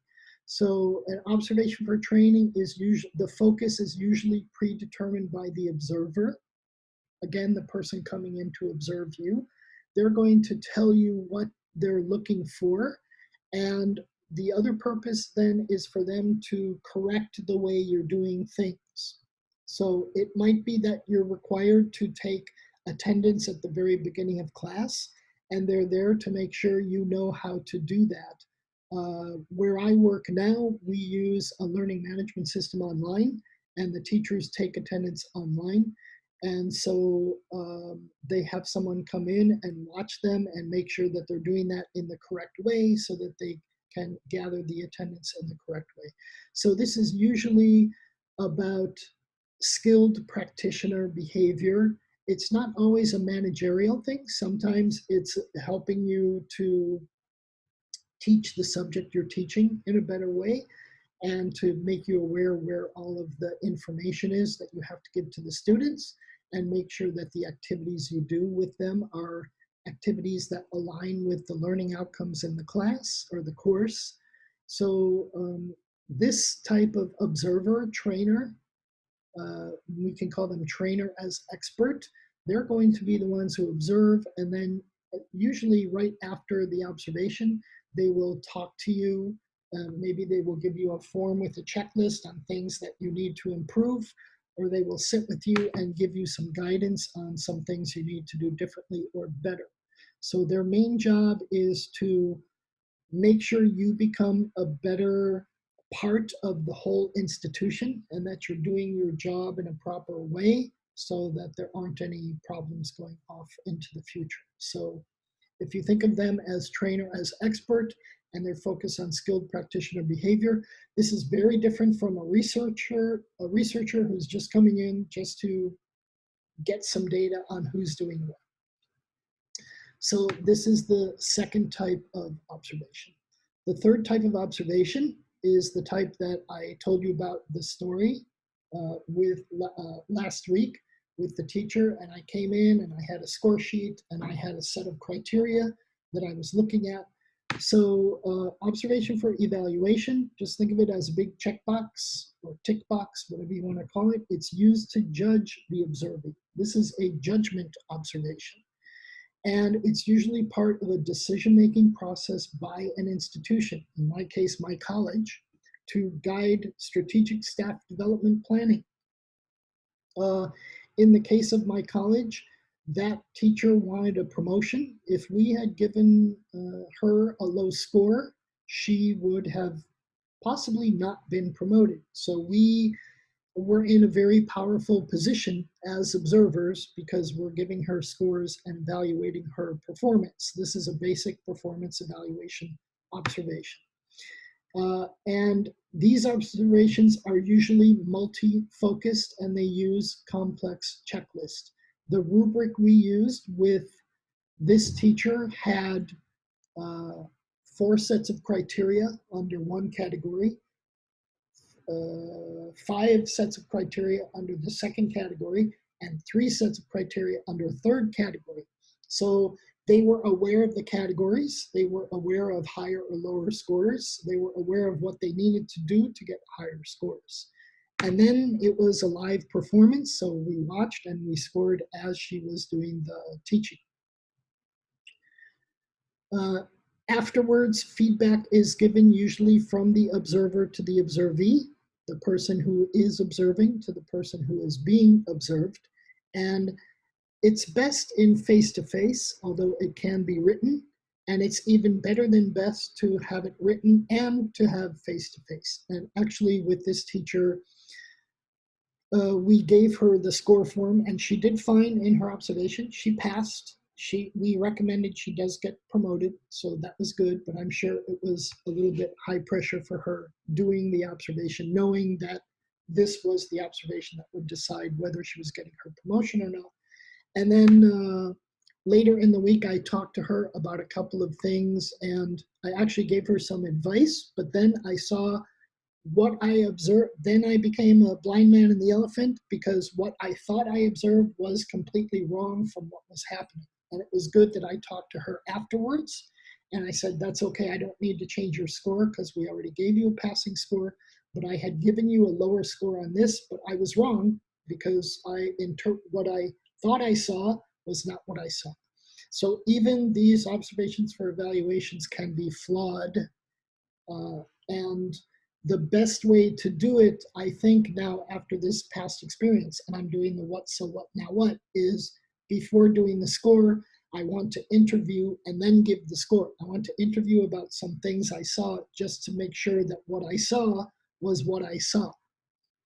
So an observation for training is usually, the focus is usually predetermined by the observer. Again, the person coming in to observe you, they're going to tell you what they're looking for. And the other purpose then is for them to correct the way you're doing things. So it might be that you're required to take attendance at the very beginning of class, and they're there to make sure you know how to do that. Where I work now, we use a learning management system online, and the teachers take attendance online. And so they have someone come in and watch them and make sure that they're doing that in the correct way so that they can gather the attendance in the correct way. So this is usually about skilled practitioner behavior. It's not always a managerial thing. Sometimes it's helping you to teach the subject you're teaching in a better way, and to make you aware where all of the information is that you have to give to the students, and make sure that the activities you do with them are activities that align with the learning outcomes in the class or the course. So this type of observer trainer, we can call them trainer as expert, they're going to be the ones who observe, and then usually right after the observation, they will talk to you. Maybe they will give you a form with a checklist on things that you need to improve, or they will sit with you and give you some guidance on some things you need to do differently or better. So their main job is to make sure you become a better part of the whole institution and that you're doing your job in a proper way so that there aren't any problems going off into the future. So if you think of them as trainer, as expert, and they're focused on skilled practitioner behavior, this is very different from a researcher who's just coming in just to get some data on who's doing what. So this is the second type of observation. The third type of observation is the type that I told you about the story with last week with the teacher, and I came in and I had a score sheet and I had a set of criteria that I was looking at. So observation for evaluation, just think of it as a big checkbox or tick box, whatever you want to call it. It's used to judge the observing. This is a judgment observation. And it's usually part of a decision-making process by an institution, in my case, my college, to guide strategic staff development planning. In the case of my college, that teacher wanted a promotion. If we had given her a low score, she would have possibly not been promoted. So we're in a very powerful position as observers because we're giving her scores and evaluating her performance. This is a basic performance evaluation observation. And these observations are usually multi-focused and they use complex checklists. The rubric we used with this teacher had 4 sets of criteria under one category, 5 sets of criteria under the second category, and 3 sets of criteria under a third category. So they were aware of the categories, they were aware of higher or lower scores, they were aware of what they needed to do to get higher scores. And then it was a live performance, so we watched and we scored as she was doing the teaching. Afterwards, feedback is given usually from the observer to the observee, the person who is observing to the person who is being observed. And it's best in face-to-face, although it can be written, and it's even better than best to have it written and to have face-to-face. And actually with this teacher, we gave her the score form and she did fine in her observation. She passed. We recommended she does get promoted, so that was good, but I'm sure it was a little bit high pressure for her doing the observation, knowing that this was the observation that would decide whether she was getting her promotion or not. And then later in the week, I talked to her about a couple of things and I actually gave her some advice, but then I saw what I observed, then I became a blind man in the elephant because what I thought I observed was completely wrong from what was happening. And it was good that I talked to her afterwards. And I said, that's okay, I don't need to change your score because we already gave you a passing score, but I had given you a lower score on this, but I was wrong because what I thought I saw was not what I saw. So even these observations for evaluations can be flawed. And the best way to do it, I think now after this past experience, and I'm doing the what, so what, now what, is before doing the score, I want to interview and then give the score. I want to interview about some things I saw just to make sure that what I saw was what I saw.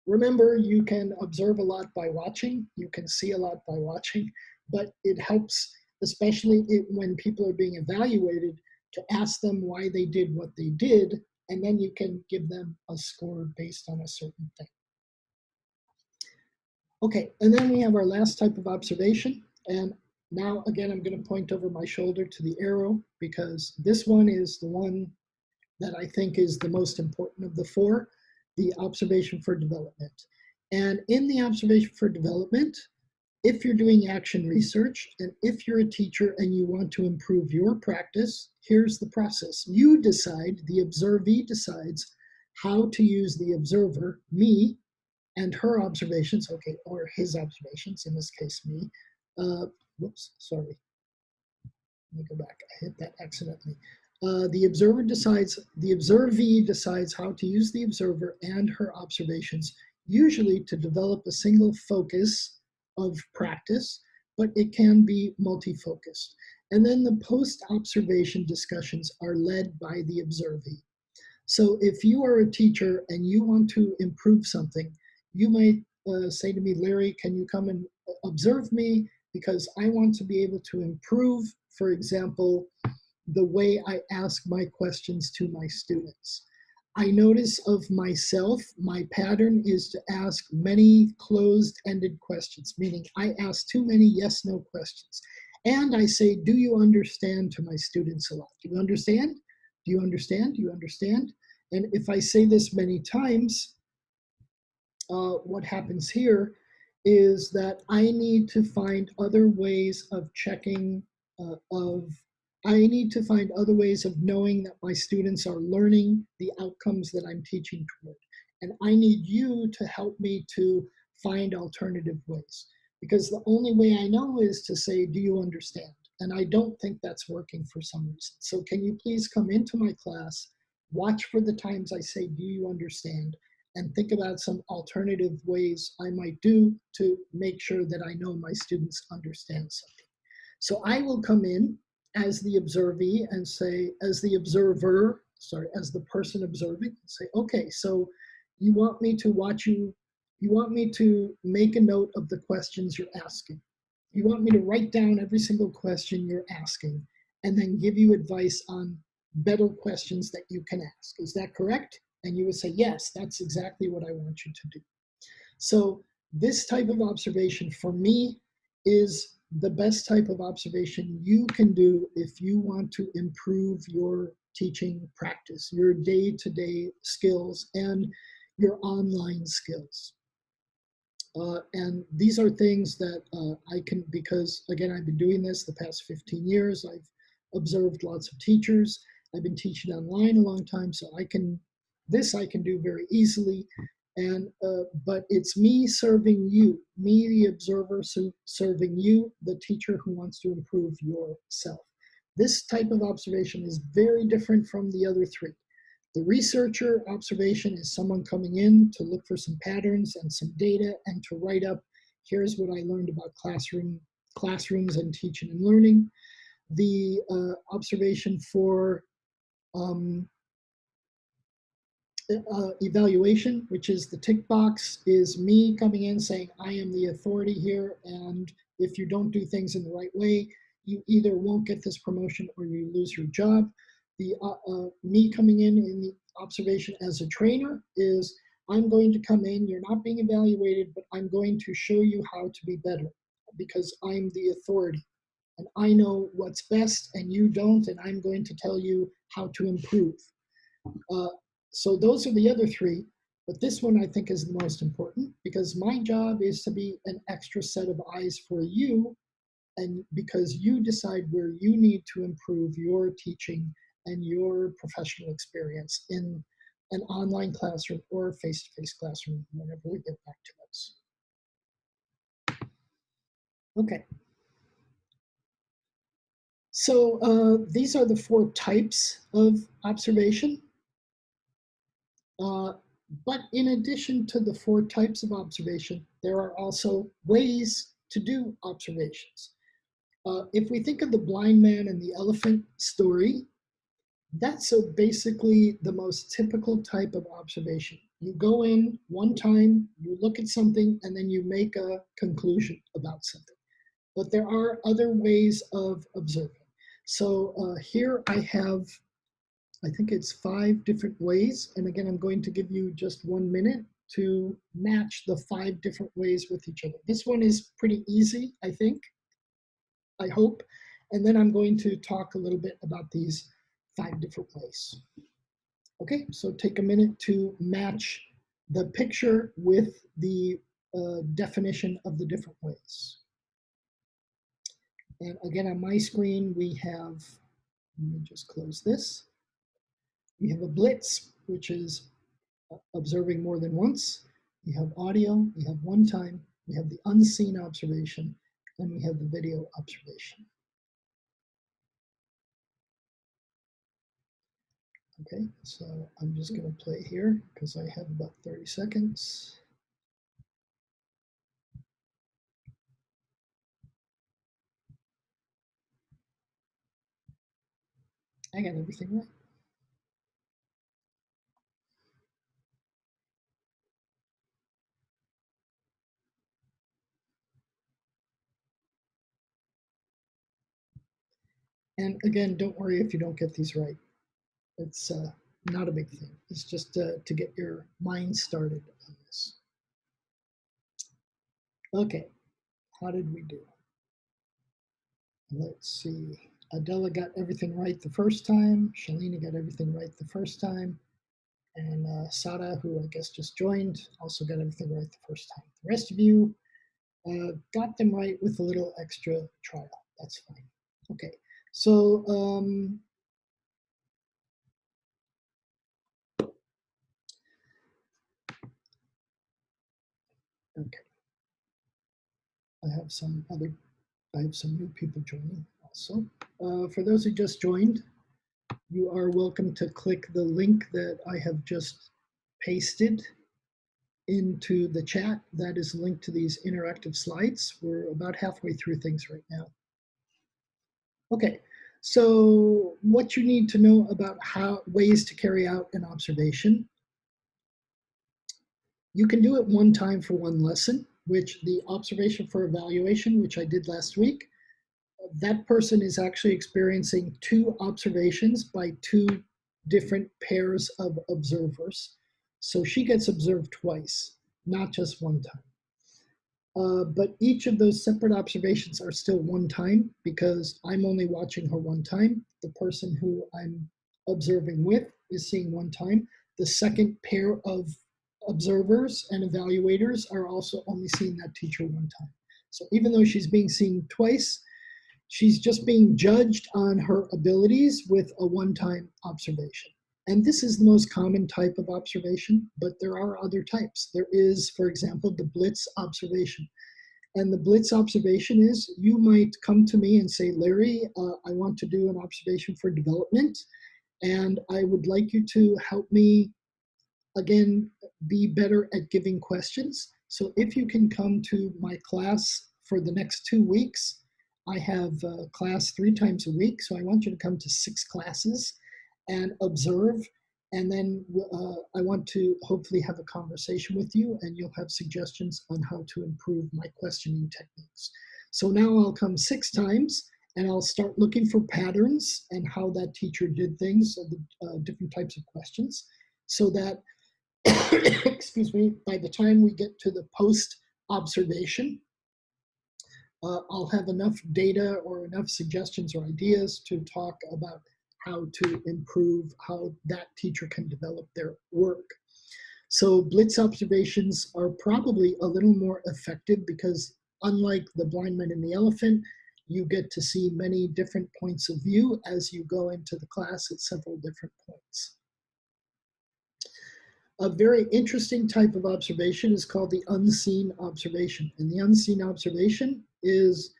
Remember, you can observe a lot by watching, you can see a lot by watching, but it helps, especially when people are being evaluated, to ask them why they did what they did, and then you can give them a score based on a certain thing. Okay, and then we have our last type of observation, and now again I'm going to point over my shoulder to the arrow because this one is the one that I think is the most important of the 4, the observation for development. And in the observation for development, if you're doing action research and if you're a teacher and you want to improve your practice, here's the process. You decide, the observee decides how to use the observer, me, and her observations, okay, or his observations, in this case, me. Whoops, sorry. Let me go back, I hit that accidentally. The observee decides how to use the observer and her observations, usually to develop a single focus of practice, but it can be multi-focused. And then the post-observation discussions are led by the observee. So if you are a teacher and you want to improve something, you might say to me, Larry, can you come and observe me? Because I want to be able to improve, for example, the way I ask my questions to my students. I notice of myself, my pattern is to ask many closed-ended questions, meaning I ask too many yes-no questions. And I say, do you understand to my students a lot? Do you understand? Do you understand? Do you understand? And if I say this many times, what happens here is that I need to find other ways of checking, I need to find other ways of knowing that my students are learning the outcomes that I'm teaching toward. And I need you to help me to find alternative ways. Because the only way I know is to say, do you understand? And I don't think that's working for some reason. So can you please come into my class, watch for the times I say, do you understand? And think about some alternative ways I might do to make sure that I know my students understand something. So I will come in as the observee and say, as the observer, sorry, as the person observing, say, okay, so you want me to watch you, you want me to make a note of the questions you're asking. You want me to write down every single question you're asking and then give you advice on better questions that you can ask. Is that correct? And you would say, yes, that's exactly what I want you to do. So this type of observation for me is the best type of observation you can do if you want to improve your teaching practice, your day-to-day skills, and your online skills. And these are things that I can, because again, I've been doing this the past 15 years. I've observed lots of teachers. I've been teaching online a long time, so I can do very easily. And but it's me serving you, me the observer serving you, the teacher who wants to improve yourself. This type of observation is very different from the other three. The researcher observation is someone coming in to look for some patterns and some data and to write up, here's what I learned about classrooms and teaching and learning. The observation for evaluation, which is the tick box, is me coming in saying, I am the authority here, and if you don't do things in the right way, you either won't get this promotion or you lose your job. The me coming in the observation as a trainer is, I'm going to come in, you're not being evaluated, but I'm going to show you how to be better because I'm the authority and I know what's best and you don't, and I'm going to tell you how to improve. Uh, so those are the other three, but this one I think is the most important because my job is to be an extra set of eyes for you, and because you decide where you need to improve your teaching and your professional experience in an online classroom or a face-to-face classroom whenever we get back to those. Okay. So these are the four types of observation. But in addition to the four types of observation, there are also ways to do observations. If we think of the blind man and the elephant story, that's basically the most typical type of observation. You go in one time, you look at something, and then you make a conclusion about something. But there are other ways of observing. So here I have, I think it's 5 different ways. And again, I'm going to give you just 1 minute to match the 5 different ways with each other. This one is pretty easy, I think, I hope. And then I'm going to talk a little bit about these 5 different ways. Okay, so take a minute to match the picture with the definition of the different ways. And again, on my screen, we have, let me just close this. We have a blitz, which is observing more than once. We have audio, we have one time, we have the unseen observation, and we have the video observation. Okay, so I'm just going to play here because I have about 30 seconds. I got everything right. And again, don't worry if you don't get these right. It's not a big thing. It's just to get your mind started on this. Okay, how did we do? Let's see. Adela got everything right the first time. Shalina got everything right the first time. And Sada, who I guess just joined, also got everything right the first time. The rest of you got them right with a little extra trial. That's fine. Okay, so okay, I have some other, I have some new people joining also. For those who just joined, you are welcome to click the link that I have just pasted into the chat. That is linked to these interactive slides. We're about halfway through things right now. Okay, so what you need to know about how ways to carry out an observation. You can do it one time for one lesson, which the observation for evaluation, which I did last week, that person is actually experiencing two observations by two different pairs of observers. So she gets observed twice, not just one time. But each of those separate observations are still one time because I'm only watching her one time. The person who I'm observing with is seeing one time. The second pair of observers and evaluators are also only seeing that teacher one time. So even though she's being seen twice, she's just being judged on her abilities with a one-time observation. And this is the most common type of observation, but there are other types. There is, for example, the blitz observation. And the blitz observation is you might come to me and say, Larry, I want to do an observation for development, and I would like you to help me, again, be better at giving questions. So if you can come to my class for the next 2 weeks, I have class 3 times a week. So I want you to come to 6 classes and observe. And then I want to hopefully have a conversation with you, and you'll have suggestions on how to improve my questioning techniques. So now I'll come 6 times and I'll start looking for patterns and how that teacher did things, the different types of questions, so that excuse me, by the time we get to the post observation, I'll have enough data or enough suggestions or ideas to talk about how to improve how that teacher can develop their work. So blitz observations are probably a little more effective because unlike the blind man and the elephant, you get to see many different points of view as you go into the class at several different points. A very interesting type of observation is called the unseen observation. And the unseen observation is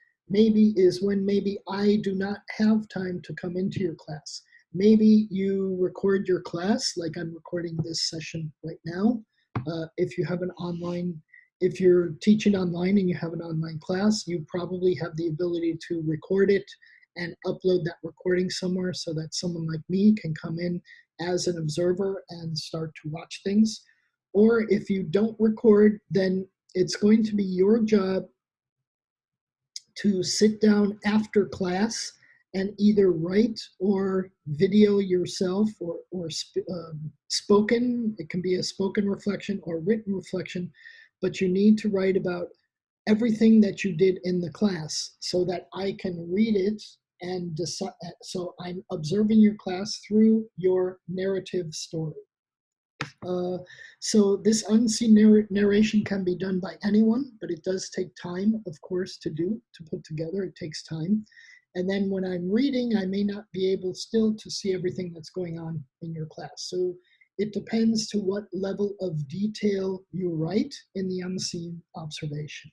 when maybe I do not have time to come into your class. Maybe you record your class like I'm recording this session right now. If you have an online, if you're teaching online and you have an online class, you probably have the ability to record it and upload that recording somewhere so that someone like me can come in as an observer and start to watch things. Or if you don't record, then it's going to be your job to sit down after class and either write or video yourself or spoken. It can be a spoken reflection or written reflection, but you need to write about everything that you did in the class so that I can read it and decide. So I'm observing your class through your narrative story. So this unseen narration can be done by anyone, but it does take time, of course, to put together. It takes time. And then when I'm reading, I may not be able still to see everything that's going on in your class. So it depends to what level of detail you write in the unseen observation.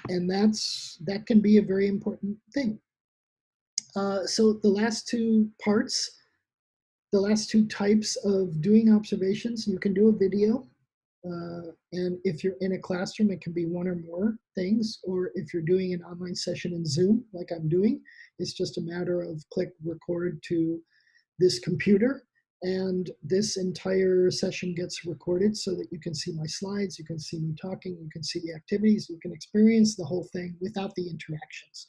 And that can be a very important thing. So the last two parts, the last two types of doing observations, you can do a video. And if you're in a classroom, it can be one or more things. Or if you're doing an online session in Zoom, like I'm doing, it's just a matter of click record to this computer. And this entire session gets recorded so that you can see my slides, you can see me talking, you can see the activities, you can experience the whole thing without the interactions.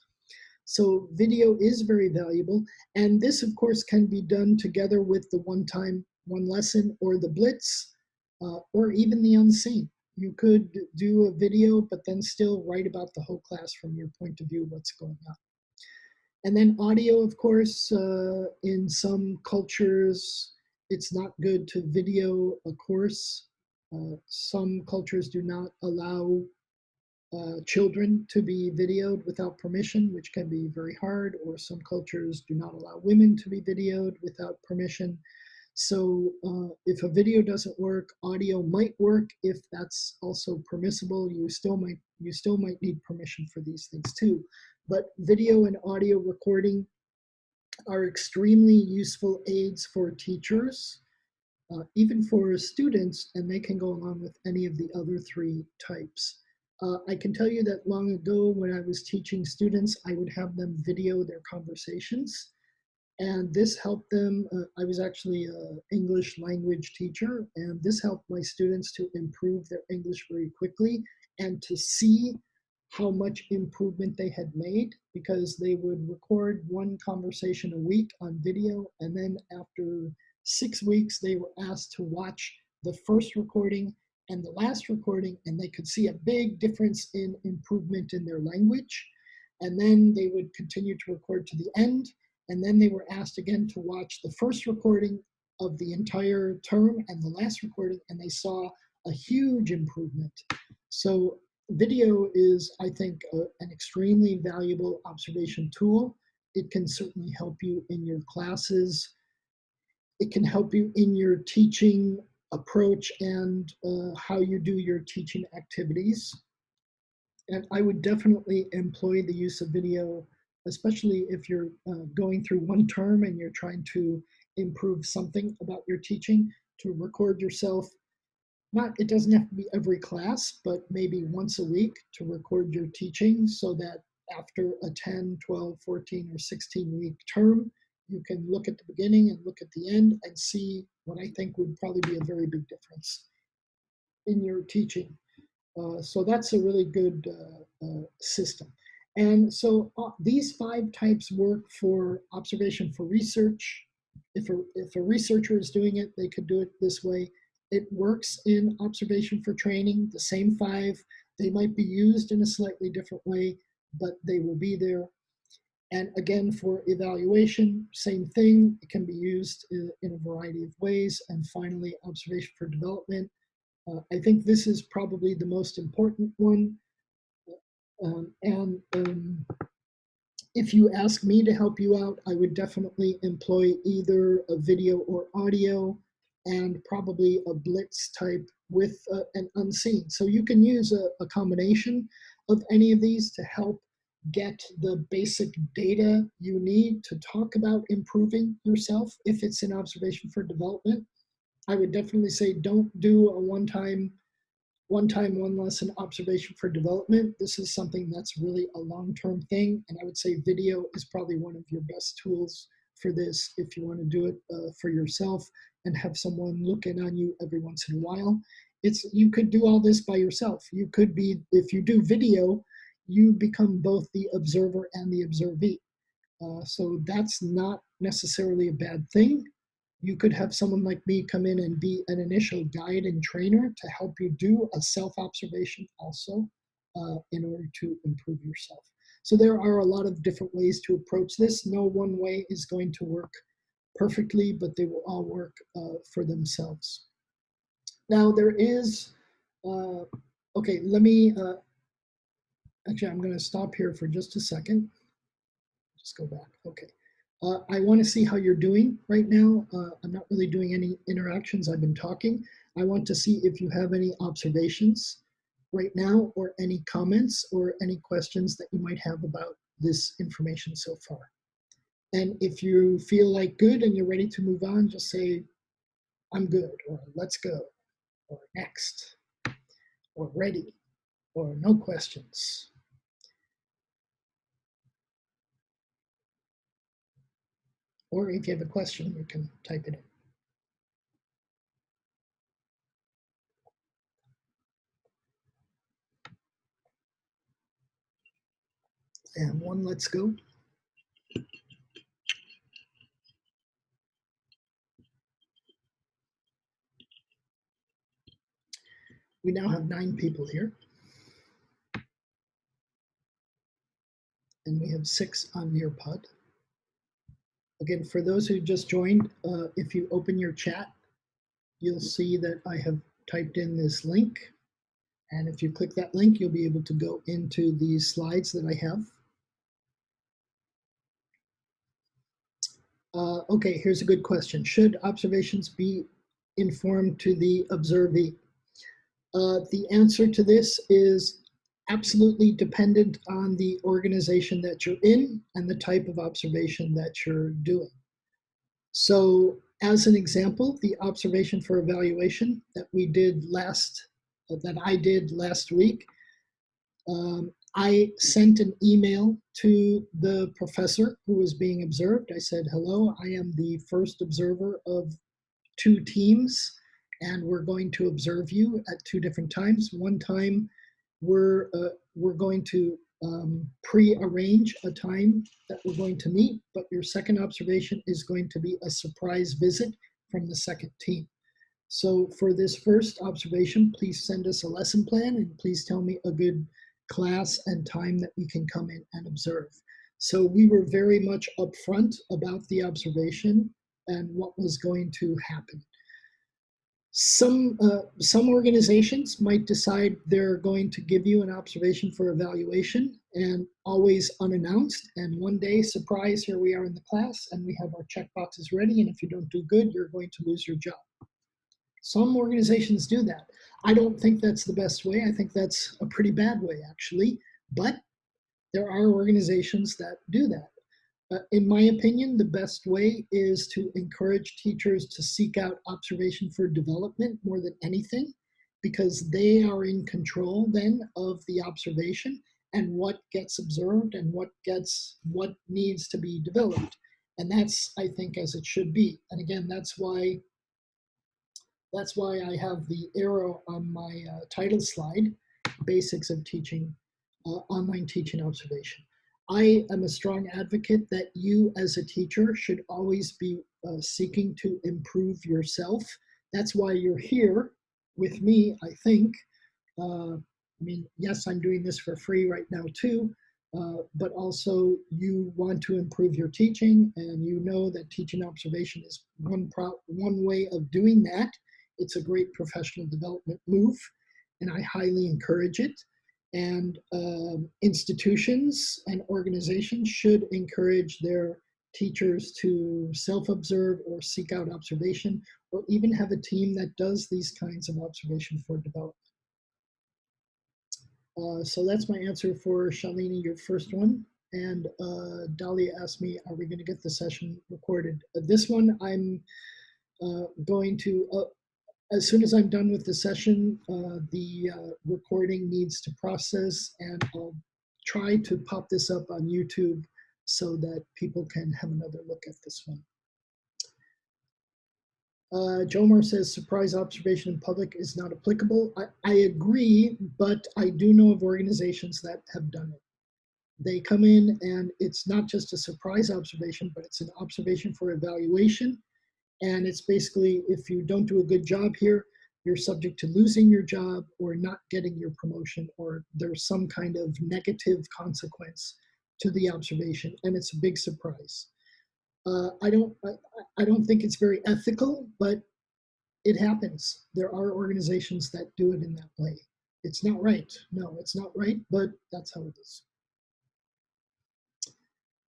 So video is very valuable. And this, of course, can be done together with the one lesson or the blitz, or even the unseen. You could do a video, but then still write about the whole class from your point of view, what's going on. And then audio, of course, in some cultures, it's not good to video a course. Some cultures do not allow children to be videoed without permission, which can be very hard, or some cultures do not allow women to be videoed without permission. So if a video doesn't work, audio might work if that's also permissible. You still might need permission for these things too. But video and audio recording are extremely useful aids for teachers, even for students, and they can go along with any of the other three types. I can tell you that long ago when I was teaching students, I would have them video their conversations. And this helped them. I was actually an English language teacher, and this helped my students to improve their English very quickly and to see how much improvement they had made, because they would record one conversation a week on video, and then after 6 weeks, they were asked to watch the first recording and the last recording, and they could see a big difference in improvement in their language. And then they would continue to record to the end, and then they were asked again to watch the first recording of the entire term and the last recording, and they saw a huge improvement. So video is, I think, an extremely valuable observation tool. It can certainly help you in your classes. It can help you in your teaching approach and how you do your teaching activities. And I would definitely employ the use of video, especially if you're going through one term and you're trying to improve something about your teaching, to record yourself. Not, it doesn't have to be every class, but maybe once a week to record your teaching so that after a 10, 12, 14, or 16-week term, you can look at the beginning and look at the end and see what I think would probably be a very big difference in your teaching. So that's a really good system. And so these 5 types work for observation for research. If a researcher is doing it, they could do it this way. It works in observation for training, the same 5. They might be used in a slightly different way, but they will be there. And again, for evaluation, same thing. It can be used in a variety of ways. And finally, observation for development. I think this is probably the most important one. If you ask me to help you out, I would definitely employ either a video or audio, and probably a blitz type with an unseen. So you can use a combination of any of these to help get the basic data you need to talk about improving yourself. If it's an observation for development, I would definitely say don't do a one-time, one lesson observation for development. This is something that's really a long-term thing. And I would say video is probably one of your best tools for this if you want to do it for yourself and have someone look in on you every once in a while. You could do all this by yourself. You could be, if you do video, you become both the observer and the observee. So that's not necessarily a bad thing. You could have someone like me come in and be an initial guide and trainer to help you do a self-observation also in order to improve yourself. So there are a lot of different ways to approach this. No one way is going to work perfectly, but they will all work for themselves. Now there is, okay, let me, actually I'm gonna stop here for just a second. Just go back, okay. I want to see how you're doing right now. I'm not really doing any interactions. I've been talking. I want to see if you have any observations right now, or any comments or any questions that you might have about this information so far. And if you feel like good and you're ready to move on, just say, I'm good, or let's go, or next. or ready or no questions. Or if you have a question, you can type it in. And one, let's go. We now have 9 people here. And we have 6 on Nearpod. Again, for those who just joined, if you open your chat, you'll see that I have typed in this link. And if you click that link, you'll be able to go into the slides that I have. Okay, here's a good question. Should observations be informed to the observee? The answer to this is absolutely dependent on the organization that you're in and the type of observation that you're doing. So as an example, the observation for evaluation that I did last week, I sent an email to the professor who was being observed. I said, hello, I am the first observer of 2 teams, and we're going to observe you at 2 different times. One time, we're going to pre-arrange a time that we're going to meet, but your second observation is going to be a surprise visit from the second team. So for this first observation, please send us a lesson plan and please tell me a good class and time that we can come in and observe. So we were very much upfront about the observation and what was going to happen. Some organizations might decide they're going to give you an observation for evaluation and always unannounced. And one day, surprise, here we are in the class and we have our check boxes ready. And if you don't do good, you're going to lose your job. Some organizations do that. I don't think that's the best way. I think that's a pretty bad way, actually. But there are organizations that do that. In my opinion, the best way is to encourage teachers to seek out observation for development more than anything, because they are in control then of the observation and what gets observed and what needs to be developed. And that's, I think, as it should be. And again, that's why I have the arrow on my title slide, Basics of Teaching, Online Teaching Observation. I am a strong advocate that you as a teacher should always be seeking to improve yourself. That's why you're here with me, I think. I mean, yes, I'm doing this for free right now too, but also you want to improve your teaching, and you know that teaching observation is one way of doing that. It's a great professional development move, and I highly encourage it. And institutions and organizations should encourage their teachers to self-observe or seek out observation, or even have a team that does these kinds of observation for development. So that's my answer for Shalini, your first one. And Dahlia asked me, are we going to get the session recorded? This one I'm going to, as soon as I'm done with the session, the recording needs to process, and I'll try to pop this up on YouTube so that people can have another look at this one. Jomar says surprise observation in public is not applicable. I agree, but I do know of organizations that have done it. They come in and it's not just a surprise observation, but it's an observation for evaluation. And it's basically, if you don't do a good job here, you're subject to losing your job or not getting your promotion, or there's some kind of negative consequence to the observation, and it's a big surprise. I don't think it's very ethical, but it happens. There are organizations that do it in that way. It's not right. No, it's not right, but that's how it is.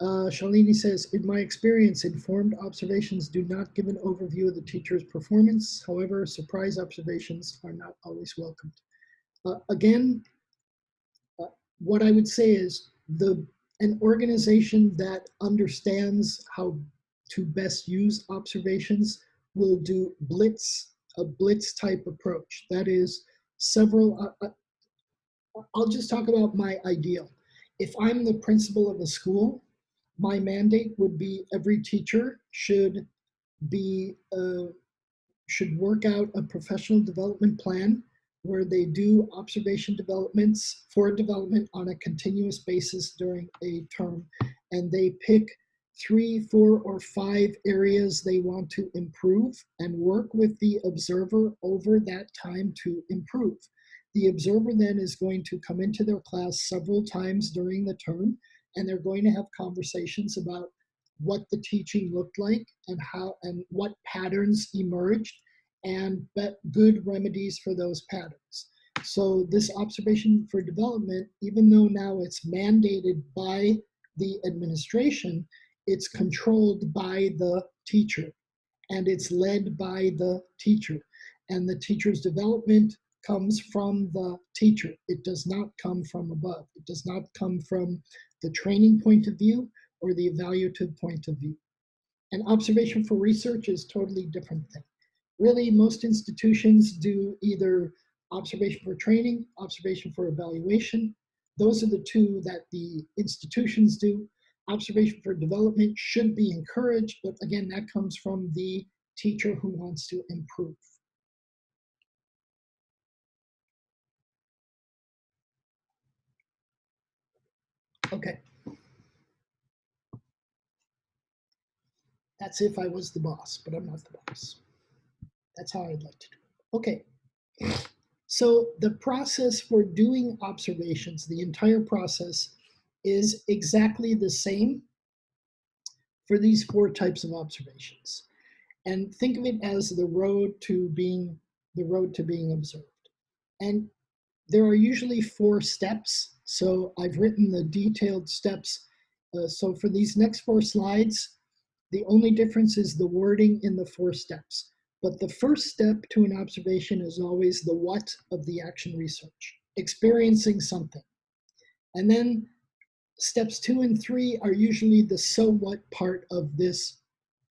Shalini says, in my experience, informed observations do not give an overview of the teacher's performance. However, surprise observations are not always welcomed. Again, what I would say is an organization that understands how to best use observations will do a blitz type approach. That is, several, I'll just talk about my ideal. If I'm the principal of a school, my mandate would be every teacher be should work out a professional development plan where they do observation developments for development on a continuous basis during a term, and they pick 3, 4, or 5 areas they want to improve and work with the observer over that time to improve. The observer then is going to come into their class several times during the term, and they're going to have conversations about what the teaching looked like and how and what patterns emerged and good remedies for those patterns. So this observation for development, even though now it's mandated by the administration, it's controlled by the teacher and it's led by the teacher. And the teacher's development comes from the teacher. It does not come from above. It does not come from the training point of view or the evaluative point of view. And observation for research is totally different thing. Really, most institutions do either observation for training, observation for evaluation. Those are the two that the institutions do. Observation for development should be encouraged, but again, that comes from the teacher who wants to improve. Okay. That's if I was the boss, but I'm not the boss. That's how I'd like to do it. Okay. So the process for doing observations, the entire process, is exactly the same for these 4 types of observations. And think of it as the road to being observed. And there are usually 4 steps. So I've written the detailed steps. So for these next 4 slides, the only difference is the wording in the 4 steps. But the first step to an observation is always the what of the action research, experiencing something. And then steps 2 and 3 are usually the so what part of this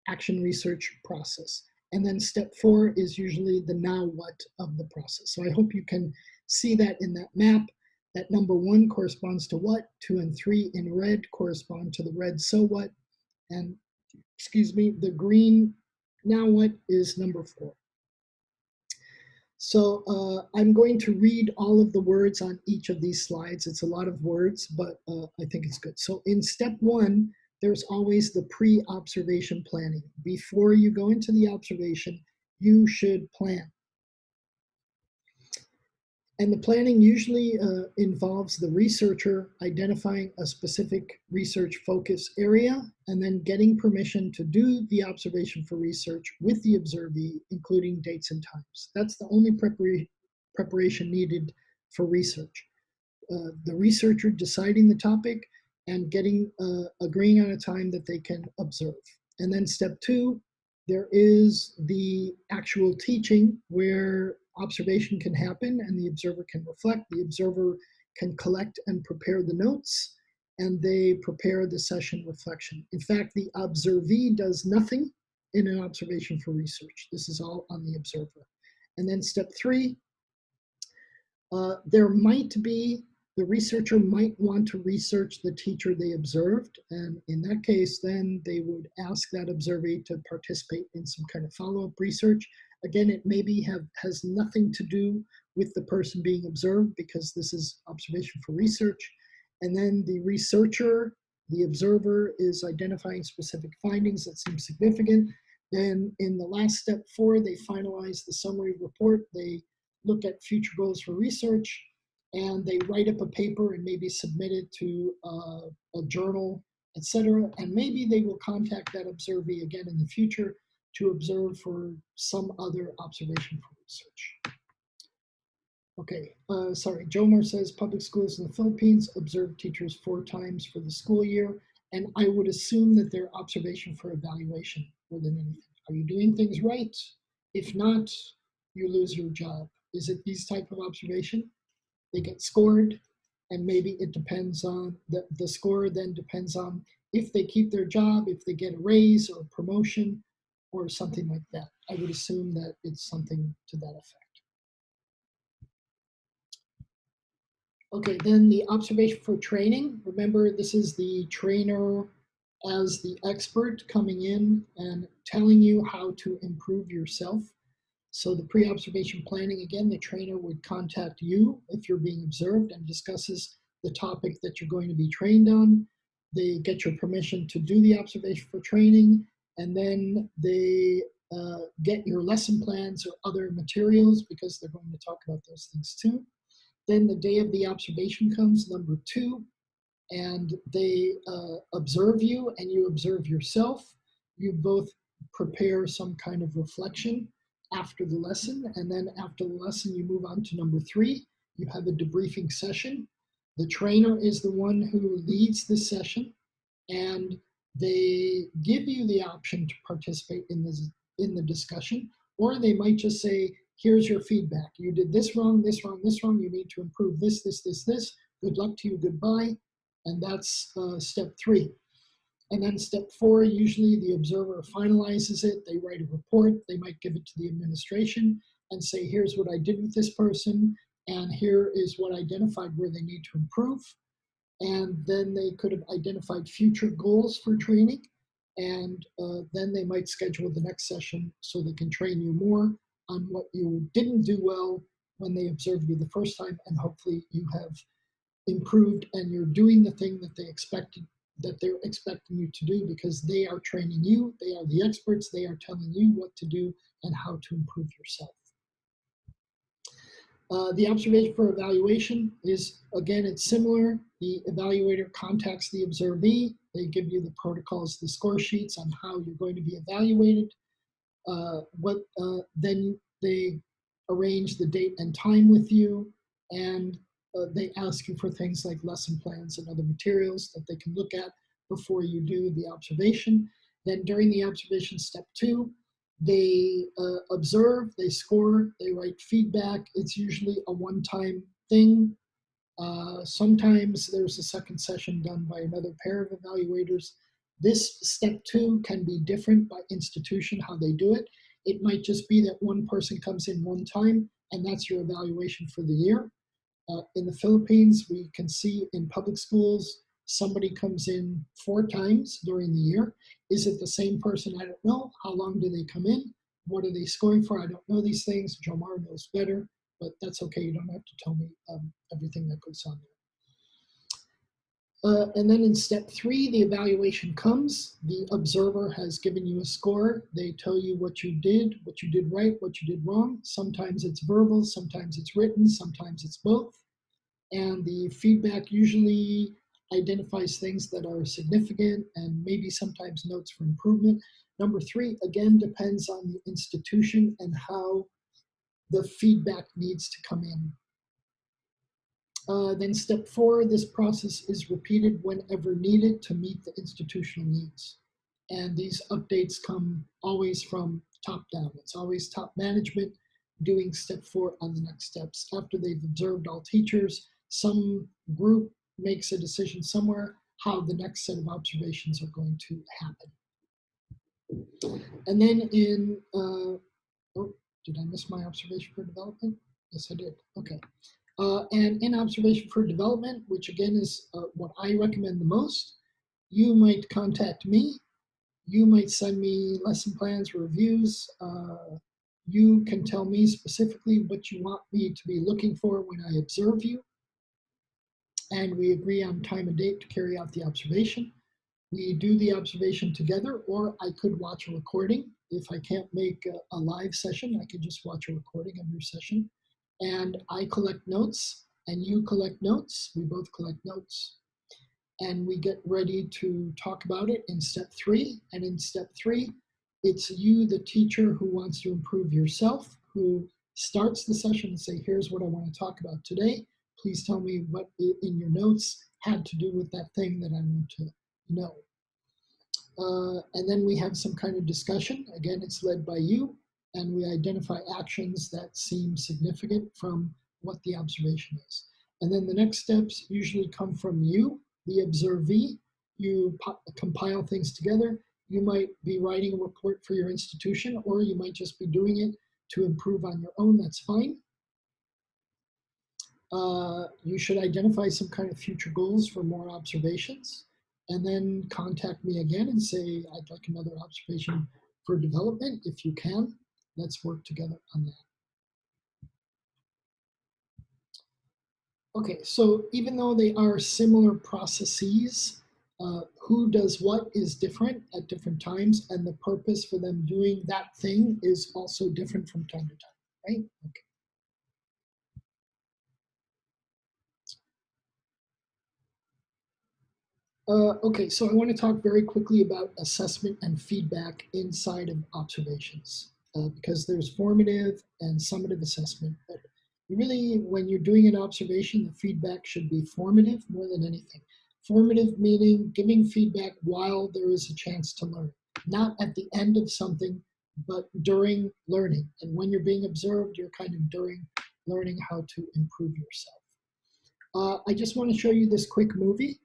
action research process. And then step 4 is usually the now what of the process. So I hope you can see that in that map. That number 1 corresponds to what, 2 and 3 in red correspond to the red so what, and the green now what is number 4. So I'm going to read all of the words on each of these slides. It's a lot of words, but I think it's good. So in step 1, there's always the pre-observation planning. Before you go into the observation, you should plan. And the planning usually involves the researcher identifying a specific research focus area and then getting permission to do the observation for research with the observee, including dates and times. That's the only preparation needed for research. The researcher deciding the topic and agreeing on a time that they can observe. And then step 2, there is the actual teaching where observation can happen and the observer can reflect. The observer can collect and prepare the notes, and they prepare the session reflection. In fact, the observee does nothing in an observation for research. This is all on the observer. And then step 3, the researcher might want to research the teacher they observed, and in that case, then they would ask that observee to participate in some kind of follow-up research. Again, it maybe has nothing to do with the person being observed because this is observation for research. And then the researcher, the observer, is identifying specific findings that seem significant. Then in the last step 4, they finalize the summary report. They look at future goals for research, and they write up a paper and maybe submit it to a journal, etc. And maybe they will contact that observee again in the future to observe for some other observation for research. Okay, sorry, Jomar says public schools in the Philippines observe teachers 4 times for the school year, and I would assume that they're observation for evaluation more than anything. Are you doing things right? If not, you lose your job. Is it these type of observation? They get scored, and maybe it depends on, the score then depends on if they keep their job, if they get a raise or promotion, or something like that. I would assume that it's something to that effect. Okay, then the observation for training. Remember, this is the trainer as the expert coming in and telling you how to improve yourself. So the pre-observation planning, again, the trainer would contact you if you're being observed and discusses the topic that you're going to be trained on. They get your permission to do the observation for training, and then they get your lesson plans or other materials because they're going to talk about those things too. Then the day of the observation comes, number 2, and they observe you and you observe yourself. You both prepare some kind of reflection after the lesson, and then after the lesson, you move on to number 3. You have a debriefing session. The trainer is the one who leads the session, and they give you the option to participate in the discussion, or they might just say, here's your feedback. You did this wrong, this wrong, this wrong. You need to improve this, this, this, this. Good luck to you, goodbye. And that's step 3. And then step 4, usually the observer finalizes it. They write a report. They might give it to the administration and say, here's what I did with this person, and here is what I identified where they need to improve. And then they could have identified future goals for training, and then they might schedule the next session so they can train you more on what you didn't do well when they observed you the first time, and hopefully you have improved and you're doing the thing that they're expecting you to do, because they are training you, they are the experts, they are telling you what to do and how to improve yourself. The observation for evaluation is, again, it's similar. The evaluator contacts the observee. They give you the protocols, the score sheets on how you're going to be evaluated. Then they arrange the date and time with you, and they ask you for things like lesson plans and other materials that they can look at before you do the observation. Then during the observation, step 2, they observe, they score, they write feedback. It's usually a one-time thing. Sometimes there's a second session done by another pair of evaluators. This step 2 can be different by institution, how they do it. It might just be that one person comes in one time and that's your evaluation for the year. In the Philippines, we can see in public schools, somebody comes in 4 times during the year. Is it the same person? I don't know. How long do they come in? What are they scoring for? I don't know these things. Jomar knows better, but that's okay. You don't have to tell me everything that goes on there. And then in step 3, the evaluation comes. The observer has given you a score. They tell you what you did right, what you did wrong. Sometimes it's verbal, sometimes it's written, sometimes it's both. And the feedback usually identifies things that are significant and maybe sometimes notes for improvement. Number 3, again, depends on the institution and how the feedback needs to come in. Then step 4, this process is repeated whenever needed to meet the institutional needs. And these updates come always from top down. It's always top management doing step 4 on the next steps. After they've observed all teachers, some group makes a decision somewhere how the next set of observations are going to happen. And then in, oh, did I miss my observation for development? Yes, I did. Okay. And in observation for development, which again is what I recommend the most, you might contact me. You might send me lesson plans, reviews. You can tell me specifically what you want me to be looking for when I observe you. And we agree on time and date to carry out the observation. We do the observation together, or I could watch a recording. If I can't make a live session, I could just watch a recording of your session. And I collect notes, and you collect notes. We both collect notes. And we get ready to talk about it in step 3. And in step 3, it's you, the teacher, who wants to improve yourself, who starts the session and say, here's what I want to talk about today. Please tell me what in your notes had to do with that thing that I want to know. And then we have some kind of discussion. Again, it's led by you, and we identify actions that seem significant from what the observation is. And then the next steps usually come from you, the observee. You compile things together. You might be writing a report for your institution, or you might just be doing it to improve on your own. That's fine. You should identify some kind of future goals for more observations, and then contact me again and say, I'd like another observation for development. If you can, let's work together on that. Okay, so even though they are similar processes, who does what is different at different times, and the purpose for them doing that thing is also different from time to time, right? Okay. Okay, so I want to talk very quickly about assessment and feedback inside of observations, because there's formative and summative assessment. But really, when you're doing an observation, the feedback should be formative more than anything. Formative meaning giving feedback while there is a chance to learn, not at the end of something, but during learning. And when you're being observed, you're kind of during learning how to improve yourself. I just want to show you this quick movie.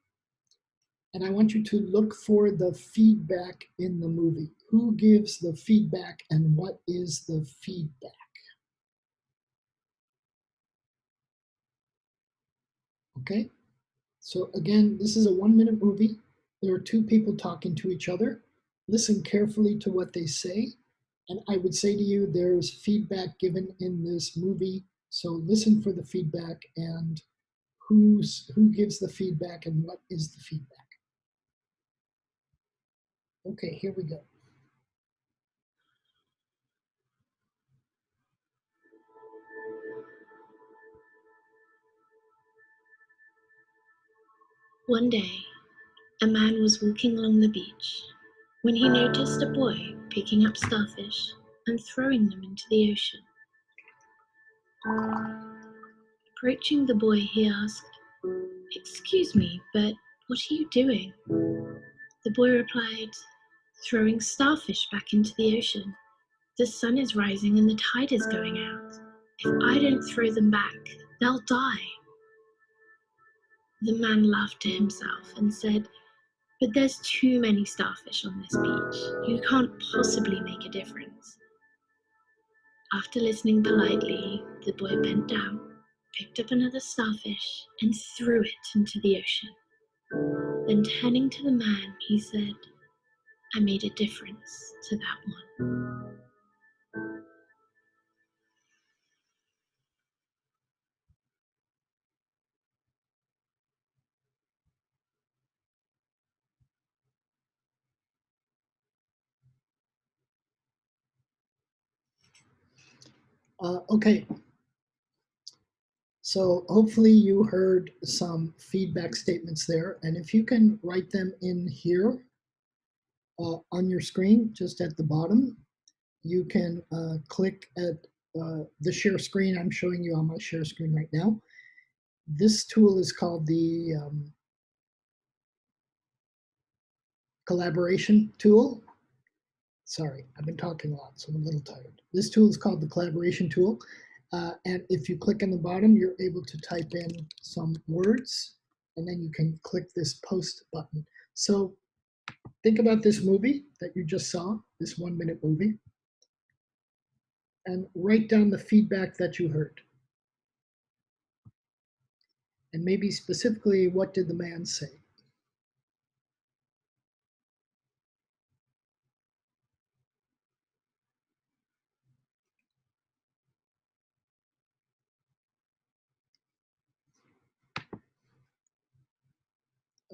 And I want you to look for the feedback in the movie. Who gives the feedback and what is the feedback? Okay, so again, this is a 1-minute movie. There are two people talking to each other. Listen carefully to what they say. And I would say to you, there's feedback given in this movie. So listen for the feedback and who gives the feedback and what is the feedback. Okay, here we go.
One day, a man was walking along the beach when he noticed a boy picking up starfish and throwing them into the ocean. Approaching the boy, he asked, "Excuse me, but what are you doing?" The boy replied, "Throwing starfish back into the ocean. The sun is rising and the tide is going out. If I don't throw them back, they'll die." The man laughed to himself and said, "But there's too many starfish on this beach. You can't possibly make a difference." After listening politely, the boy bent down, picked up another starfish, and threw it into the ocean. Then turning to the man, he said, "I made a difference to that one."
Okay, so hopefully you heard some feedback statements there. And if you can write them in here on your screen, just at the bottom, you can click at the share screen. I'm showing you on my share screen right now. This tool is called the collaboration tool. Sorry, I've been talking a lot, so I'm a little tired. This tool is called the collaboration tool. And if you click on the bottom, you're able to type in some words, and then you can click this post button. So think about this movie that you just saw, this 1-minute movie, and write down the feedback that you heard. And maybe specifically, what did the man say?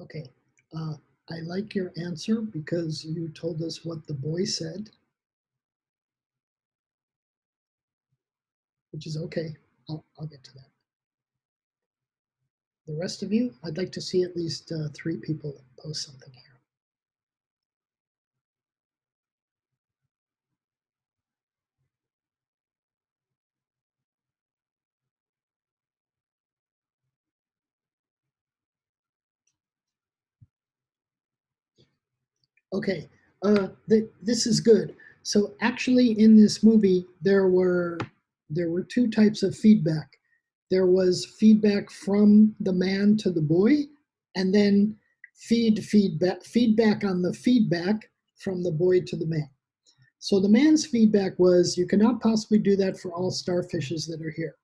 Okay, I like your answer because you told us what the boy said, which is okay. I'll get to that. The rest of you, I'd like to see at least 3 people post something here. Okay, this is good. So actually, in this movie, there were 2 types of feedback. There was feedback from the man to the boy, and then feedback on the feedback from the boy to the man. So the man's feedback was, "You cannot possibly do that for all starfishes that are here.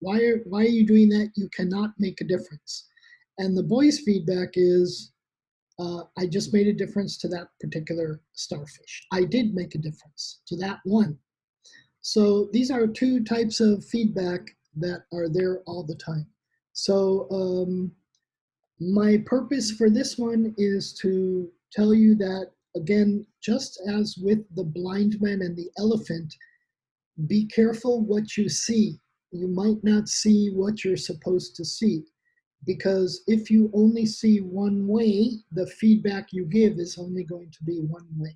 why are you doing that? You cannot make a difference. And the boy's feedback is, I just made a difference to that particular starfish. I did make a difference to that one. So these are two types of feedback that are there all the time. So my purpose for this one is to tell you that, again, just as with the blind man and the elephant, be careful what you see. You might not see what you're supposed to see, because if you only see one way, the feedback you give is only going to be one way.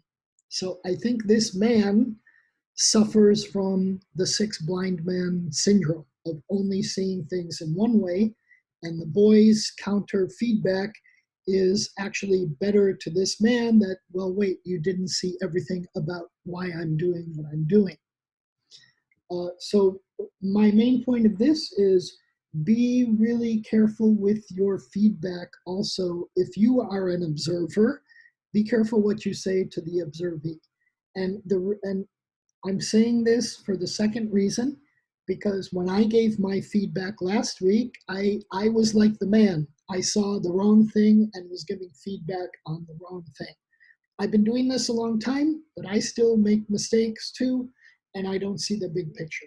So I think this man suffers from the six blind man syndrome of only seeing things in one way, and the boy's counter feedback is actually better to this man that, well, wait, you didn't see everything about why I'm doing what I'm doing. So my main point of this is be really careful with your feedback. Also, if you are an observer, be careful what you say to the observee. And I'm saying this for the second reason, because when I gave my feedback last week, I was like the man. I saw the wrong thing and was giving feedback on the wrong thing. I've been doing this a long time, but I still make mistakes too, and I don't see the big picture.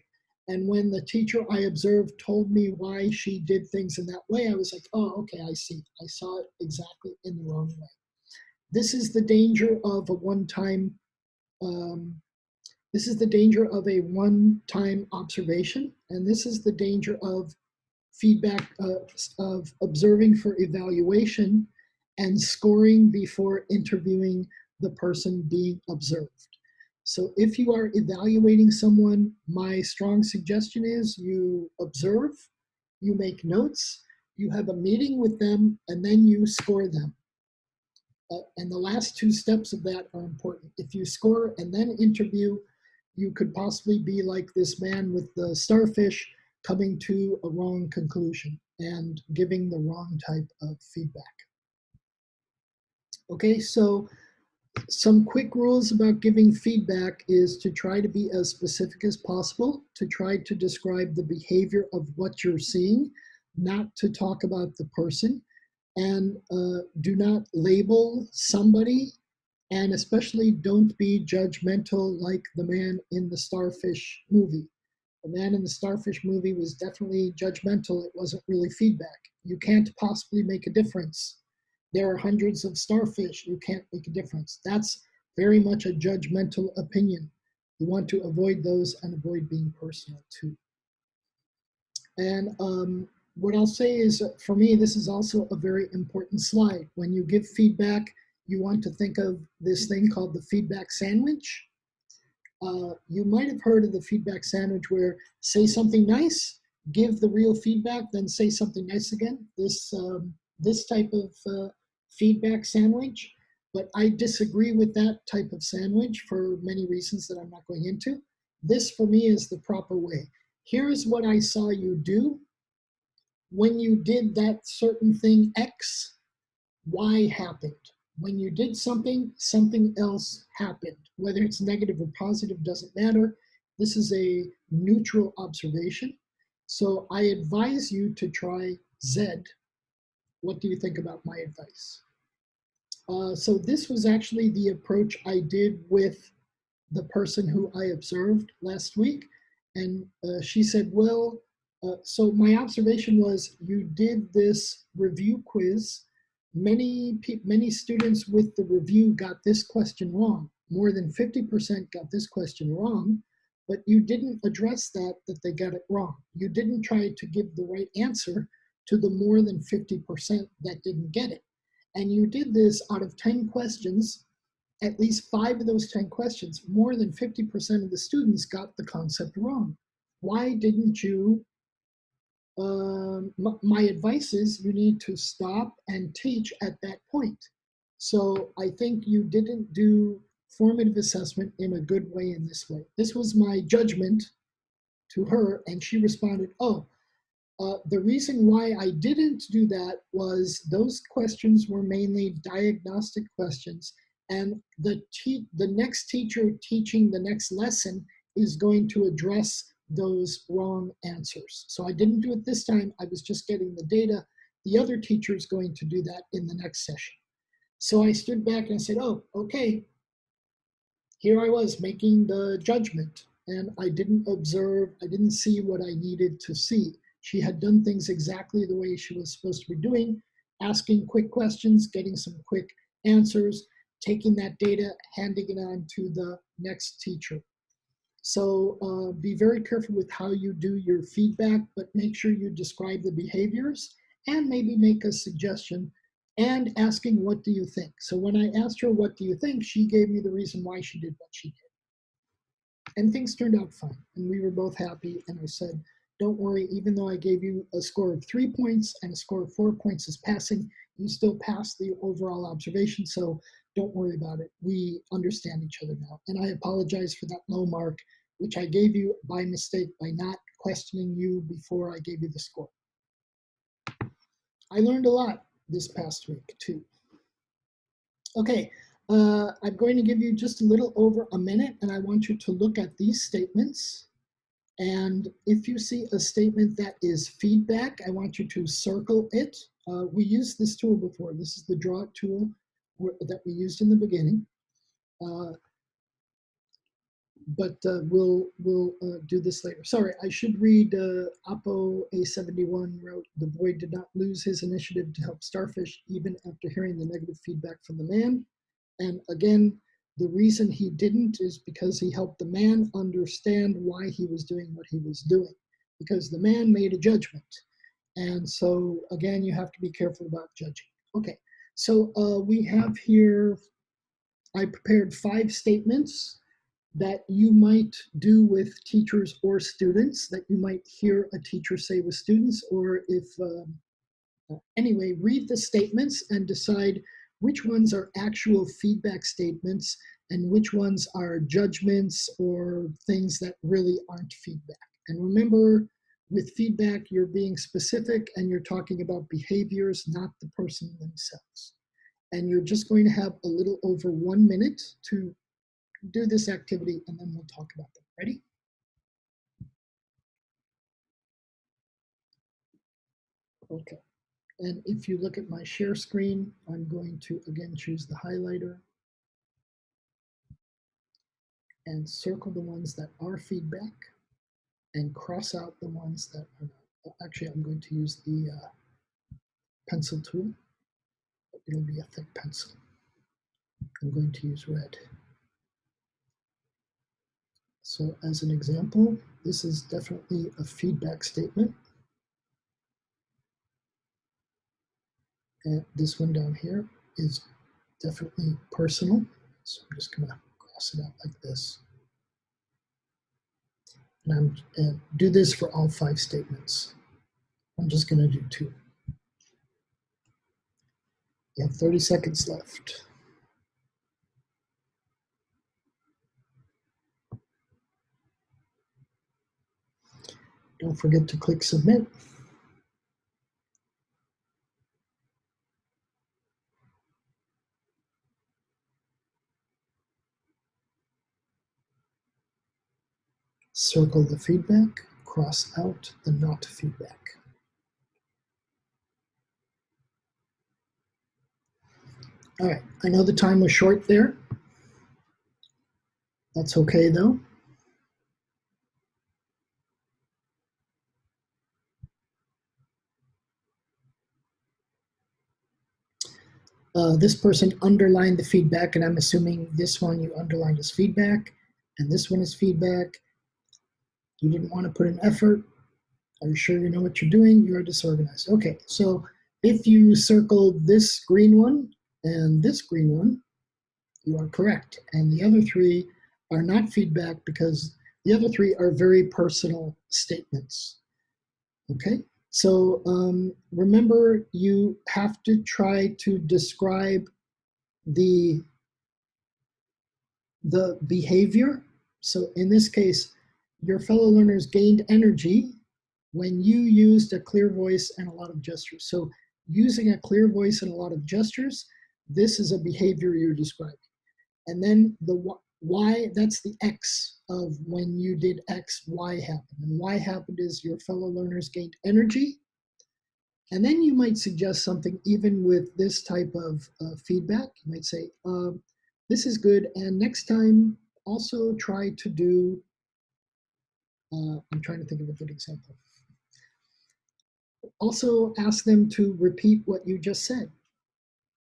And when the teacher I observed told me why she did things in that way, I was like, oh, okay, I see. I saw it exactly in the wrong way. This is the danger of a one-time this is the danger of a one-time observation, and this is the danger of feedback, of observing for evaluation and scoring before interviewing the person being observed. So if you are evaluating someone, my strong suggestion is you observe, you make notes, you have a meeting with them, and then you score them. And the last two steps of that are important. If you score and then interview, you could possibly be like this man with the starfish, coming to a wrong conclusion and giving the wrong type of feedback. Okay, so some quick rules about giving feedback is to try to be as specific as possible, to try to describe the behavior of what you're seeing, not to talk about the person, and do not label somebody, and especially don't be judgmental like the man in the starfish movie. The man in the starfish movie was definitely judgmental. It wasn't really feedback. You can't possibly make a difference. There are hundreds of starfish. You can't make a difference. That's very much a judgmental opinion. You want to avoid those and avoid being personal too. And what I'll say is, for me, this is also a very important slide. When you give feedback, you want to think of this thing called the feedback sandwich. You might have heard of the feedback sandwich where say something nice, give the real feedback, then say something nice again. This type of feedback sandwich, but I disagree with that type of sandwich for many reasons that I'm not going into. This for me is the proper way. Here's what I saw you do. When you did that certain thing X, Y happened. When you did something, something else happened. Whether it's negative or positive doesn't matter. This is a neutral observation. So I advise you to try Z. What do you think about my advice? So this was actually the approach I did with the person who I observed last week. And she said, well, so my observation was you did this review quiz. Many students with the review got this question wrong. More than 50% got this question wrong, but you didn't address that they got it wrong. You didn't try to give the right answer to the more than 50% that didn't get it. And you did this out of 10 questions. At least 5 of those 10 questions, more than 50% of the students got the concept wrong. Why didn't you? My advice is you need to stop and teach at that point. So I think you didn't do formative assessment in a good way in this way. This was my judgment to her, and she responded, oh, the reason why I didn't do that was those questions were mainly diagnostic questions, and the next teacher teaching the next lesson is going to address those wrong answers. So I didn't do it this time. I was just getting the data. The other teacher is going to do that in the next session. So I stood back and I said, oh, okay, here I was making the judgment, and I didn't observe, I didn't see what I needed to see. She had done things exactly the way she was supposed to be doing, asking quick questions, getting some quick answers, taking that data, handing it on to the next teacher. So be very careful with how you do your feedback, but make sure you describe the behaviors and maybe make a suggestion and asking, what do you think? So when I asked her, what do you think? She gave me the reason why she did what she did. And things turned out fine. And we were both happy. And I said, don't worry, even though I gave you a score of 3 points and a score of 4 points as passing, you still passed the overall observation. So don't worry about it. We understand each other now. And I apologize for that low mark, which I gave you by mistake by not questioning you before I gave you the score. I learned a lot this past week too. Okay, I'm going to give you just a little over a minute, and I want you to look at these statements. And if you see a statement that is feedback, I want you to circle it. We used this tool before. This is the draw it tool that we used in the beginning. But we'll do this later. Sorry, I should read Apo A71 wrote, the boy did not lose his initiative to help Starfish even after hearing the negative feedback from the man. And again, the reason he didn't is because he helped the man understand why he was doing what he was doing, because the man made a judgment. And so again, you have to be careful about judging. Okay, so we have here, I prepared 5 statements that you might do with teachers or students, that you might hear a teacher say with students, or if, anyway, read the statements and decide which ones are actual feedback statements and which ones are judgments or things that really aren't feedback. And remember, with feedback, you're being specific and you're talking about behaviors, not the person themselves. And you're just going to have a little over 1 minute to do this activity, and then we'll talk about them. Ready? Okay. And if you look at my share screen, I'm going to again choose the highlighter and circle the ones that are feedback and cross out the ones that are not. Actually, I'm going to use the pencil tool. It'll be a thick pencil. I'm going to use red. So as an example, this is definitely a feedback statement. And this one down here is definitely personal. So I'm just gonna cross it out like this. And I'm do this for all 5 statements. I'm just gonna do 2. You have 30 seconds left. Don't forget to click submit. Circle the feedback, cross out the not feedback. All right, I know the time was short there. That's okay though. This person underlined the feedback, and I'm assuming this one you underlined as feedback, and this one is feedback. You didn't want to put in effort. Are you sure you know what you're doing? You are disorganized. Okay, so if you circled this green one and this green one, you are correct. And the other 3 are not feedback because the other 3 are very personal statements. Okay, so remember, you have to try to describe the behavior. So in this case, your fellow learners gained energy when you used a clear voice and a lot of gestures. So using a clear voice and a lot of gestures, this is a behavior you're describing. And then Y, that's the X of when you did X, Y happened. And Y happened is your fellow learners gained energy. And then you might suggest something even with this type of feedback. You might say, this is good. And next time, also try to do, I'm trying to think of a good example. Also ask them to repeat what you just said,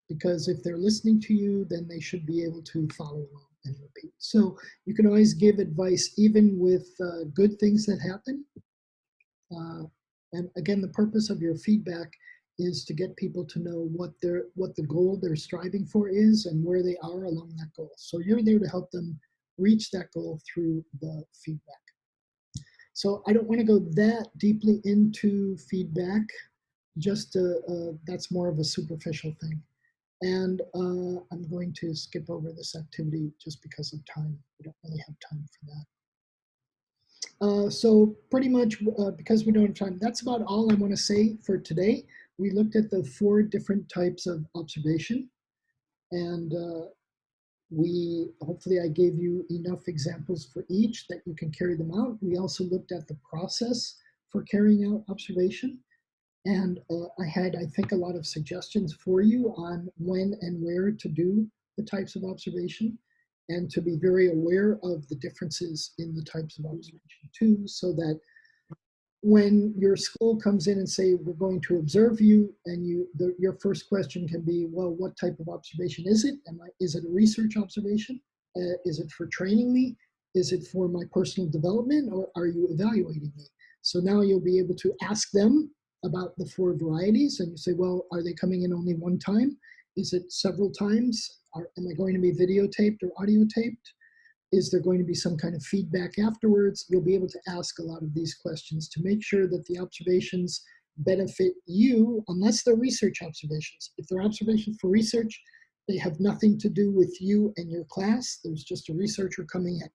because if they're listening to you, then they should be able to follow along and repeat. So you can always give advice even with good things that happen. And again, the purpose of your feedback is to get people to know what the goal they're striving for is and where they are along that goal. So you're there to help them reach that goal through the feedback. So I don't want to go that deeply into feedback. Just that's more of a superficial thing. And I'm going to skip over this activity just because of time. We don't really have time for that. So pretty much because we don't have time, that's about all I want to say for today. We looked at the 4 different types of observation, and we hopefully I gave you enough examples for each that you can carry them out. We also looked at the process for carrying out observation, and I think, a lot of suggestions for you on when and where to do the types of observation, and to be very aware of the differences in the types of observation too, so that when your school comes in and say, we're going to observe you, and your first question can be, well, what type of observation is it? Is it a research observation? Is it for training me? Is it for my personal development, or are you evaluating me? So now you'll be able to ask them about the 4 varieties, and you say, well, are they coming in only one time? Is it several times? Am I going to be videotaped or audio taped? Is there going to be some kind of feedback afterwards? You'll be able to ask a lot of these questions to make sure that the observations benefit you, unless they're research observations. If they're observations for research, they have nothing to do with you and your class. There's just a researcher coming in.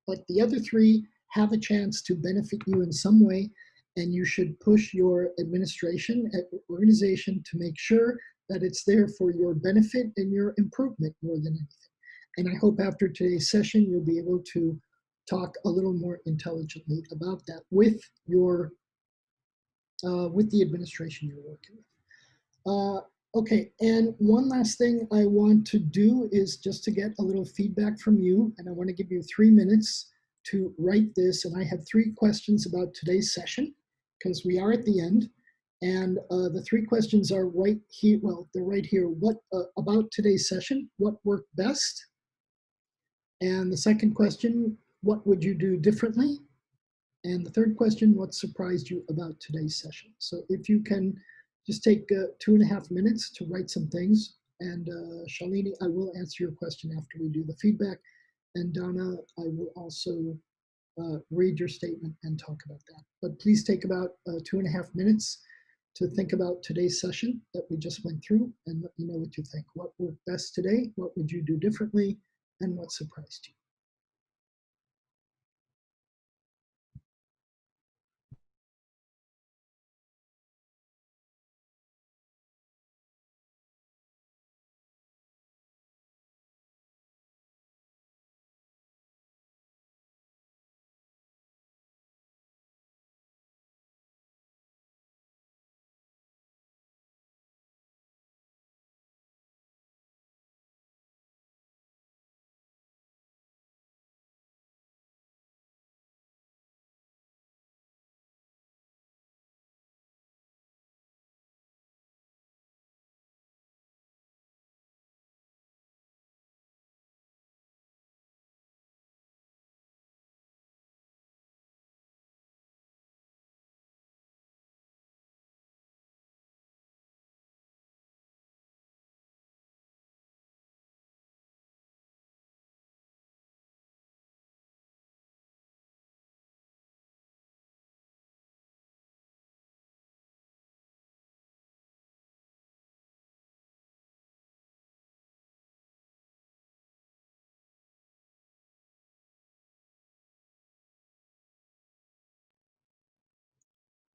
But the other 3 have a chance to benefit you in some way, and you should push your administration and organization to make sure that it's there for your benefit and your improvement more than anything. And I hope after today's session, you'll be able to talk a little more intelligently about that with the administration you're working with. Okay, and one last thing I want to do is just to get a little feedback from you, and I want to give you 3 minutes to write this. And I have 3 questions about today's session, because we are at the end. And the 3 questions are right here. Well, they're right here. What about today's session? What worked best? And the second question, what would you do differently? And the third question, what surprised you about today's session? So if you can just take 2.5 minutes to write some things. And Shalini, I will answer your question after we do the feedback. And Donna, I will also read your statement and talk about that. But please take about 2.5 minutes to think about today's session that we just went through, and let me know what you think. What worked best today? What would you do differently? And what surprised you?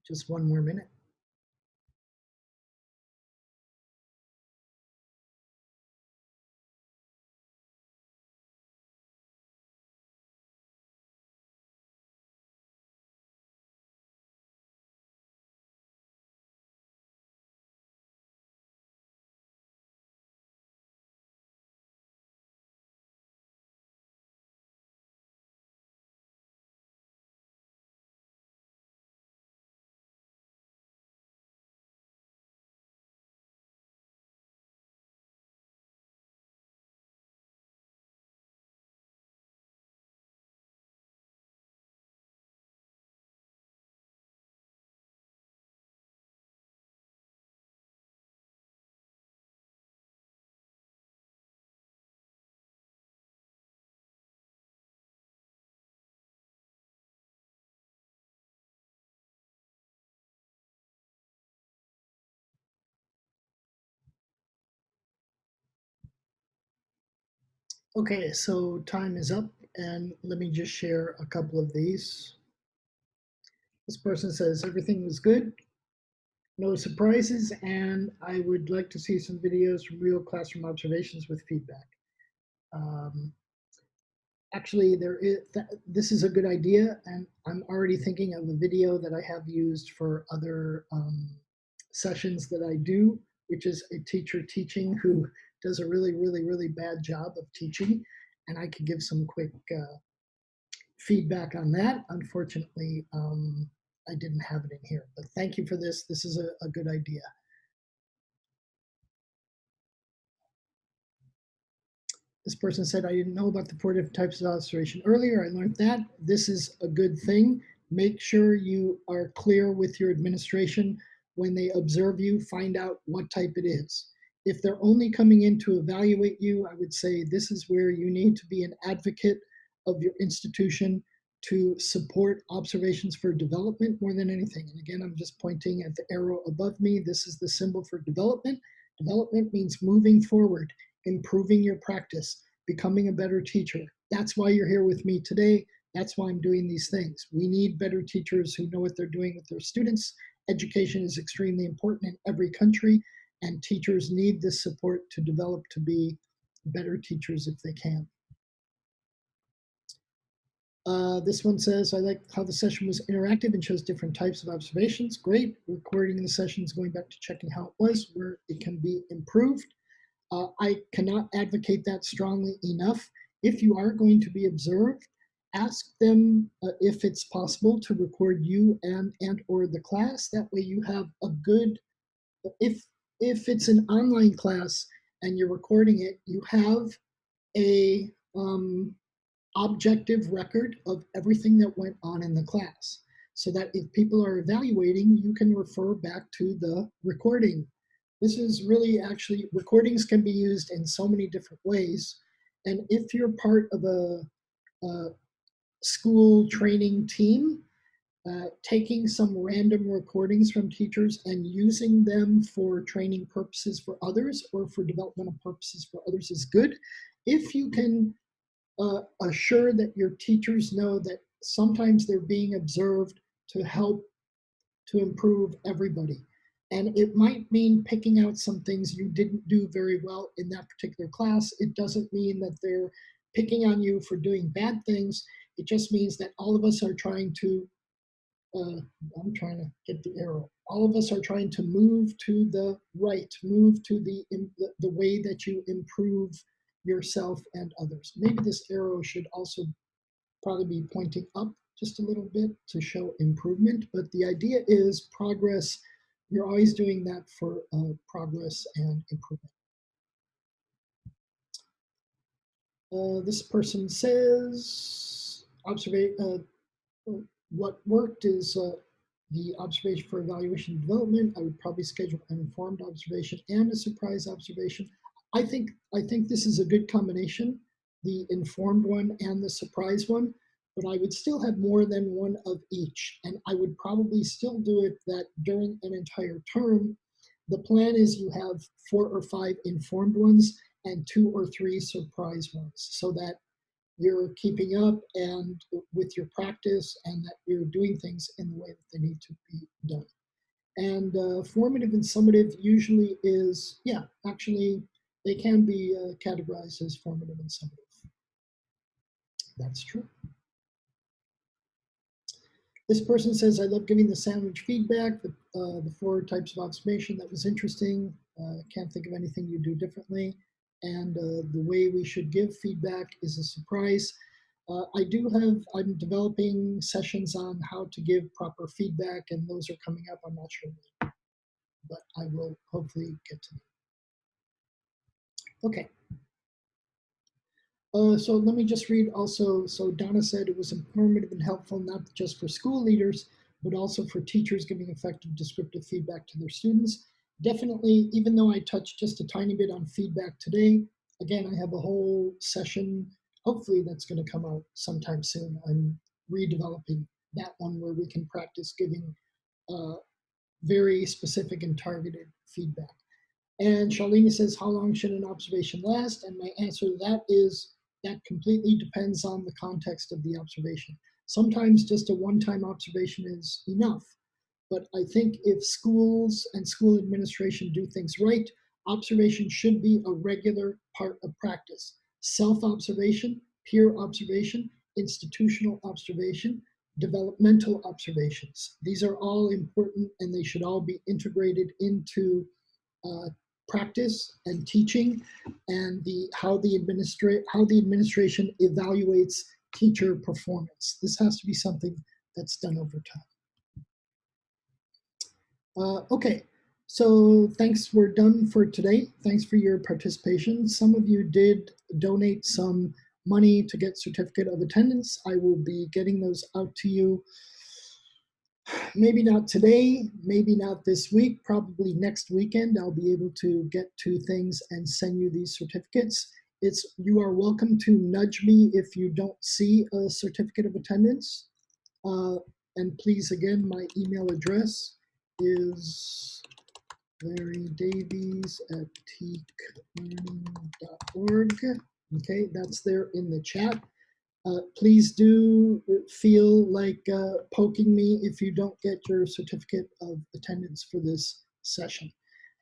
Just 1 more minute. Okay, so time is up, and let me just share a couple of these. This person says everything was good, no surprises, and I would like to see some videos from real classroom observations with feedback. Um, Actually, this is a good idea, and I'm already thinking of a video that I have used for other sessions that I do, which is a teacher teaching who does a really, really, really bad job of teaching, and I could give some quick feedback on that. Unfortunately, I didn't have it in here, but thank you for this. This is a good idea. This person said, I didn't know about the 4 different types of observation earlier. I learned that. This is a good thing. Make sure you are clear with your administration when they observe you, find out what type it is. If they're only coming in to evaluate you, I would say this is where you need to be an advocate of your institution to support observations for development more than anything. And again, I'm just pointing at the arrow above me. This is the symbol for development. Development means moving forward, improving your practice, becoming a better teacher. That's why you're here with me today. That's why I'm doing these things. We need better teachers who know what they're doing with their students. Education is extremely important in every country, and teachers need this support to develop to be better teachers if they can. This one says, I like how the session was interactive and shows different types of observations. Great. Recording the sessions, going back to checking how it was, where it can be improved. I cannot advocate that strongly enough. If you are going to be observed, ask them if it's possible to record you and or the class. That way you have a good, if it's an online class and you're recording it, you have a objective record of everything that went on in the class, so that if people are evaluating, you can refer back to the recording. This is really, actually, recordings can be used in so many different ways. And if you're part of a school training team, taking some random recordings from teachers and using them for training purposes for others or for developmental purposes for others is good. If you can assure that your teachers know that sometimes they're being observed to help to improve everybody. And it might mean picking out some things you didn't do very well in that particular class. It doesn't mean that they're picking on you for doing bad things. It just means that all of us are trying to, I'm trying to get the arrow. All of us are trying to move to the right, move to the way that you improve yourself and others. Maybe this arrow should also probably be pointing up just a little bit to show improvement, but the idea is progress. You're always doing that for progress and improvement. This person says, what worked is the observation for evaluation and development. I would probably schedule an informed observation and a surprise observation. I think this is a good combination, the informed one and the surprise one, but I would still have more than one of each. And I would probably still do it that during an entire term. The plan is you have 4 or 5 informed ones and 2 or 3 surprise ones, so that you're keeping up and with your practice and that you're doing things in the way that they need to be done. And formative and summative usually is, yeah, actually, they can be categorized as formative and summative. That's true. This person says, I love giving the sandwich feedback, the 4 types of observation. That was interesting. Can't think of anything you do differently. And the way we should give feedback is a surprise. I'm developing sessions on how to give proper feedback, and those are coming up. I'm not sure when, but I will hopefully get to them. Okay. So let me just read also. So Donna said it was informative and helpful, not just for school leaders, but also for teachers giving effective descriptive feedback to their students. Definitely, even though I touched just a tiny bit on feedback today, again, I have a whole session, hopefully that's going to come out sometime soon. I'm redeveloping that one where we can practice giving very specific and targeted feedback. And Charlene says, how long should an observation last? And my answer to that is that completely depends on the context of the observation. Sometimes just a one-time observation is enough. But I think if schools and school administration do things right, observation should be a regular part of practice. Self-observation, peer observation, institutional observation, developmental observations. These are all important and they should all be integrated into uh, practice and teaching and how the administration evaluates teacher performance. This has to be something that's done over time. Okay, so thanks, we're done for today. Thanks for your participation. Some of you did donate some money to get certificate of attendance. I will be getting those out to you. Maybe not today, maybe not this week, probably next weekend. I'll be able to get to things and send you these certificates. You are welcome to nudge me if you don't see a certificate of attendance. And please, again, my email address is larrydavies@teaklearning.org. Okay, that's there in the chat. Please do feel like poking me if you don't get your certificate of attendance for this session.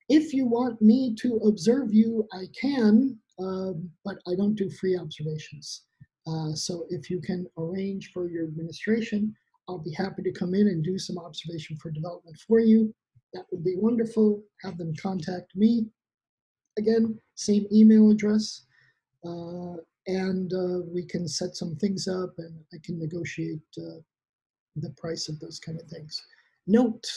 If you want me to observe you, I can, but I don't do free observations. So if you can arrange for your administration, I'll be happy to come in and do some observation for development for you. That would be wonderful. Have them contact me. Again, same email address. And we can set some things up and I can negotiate the price of those kind of things. Note,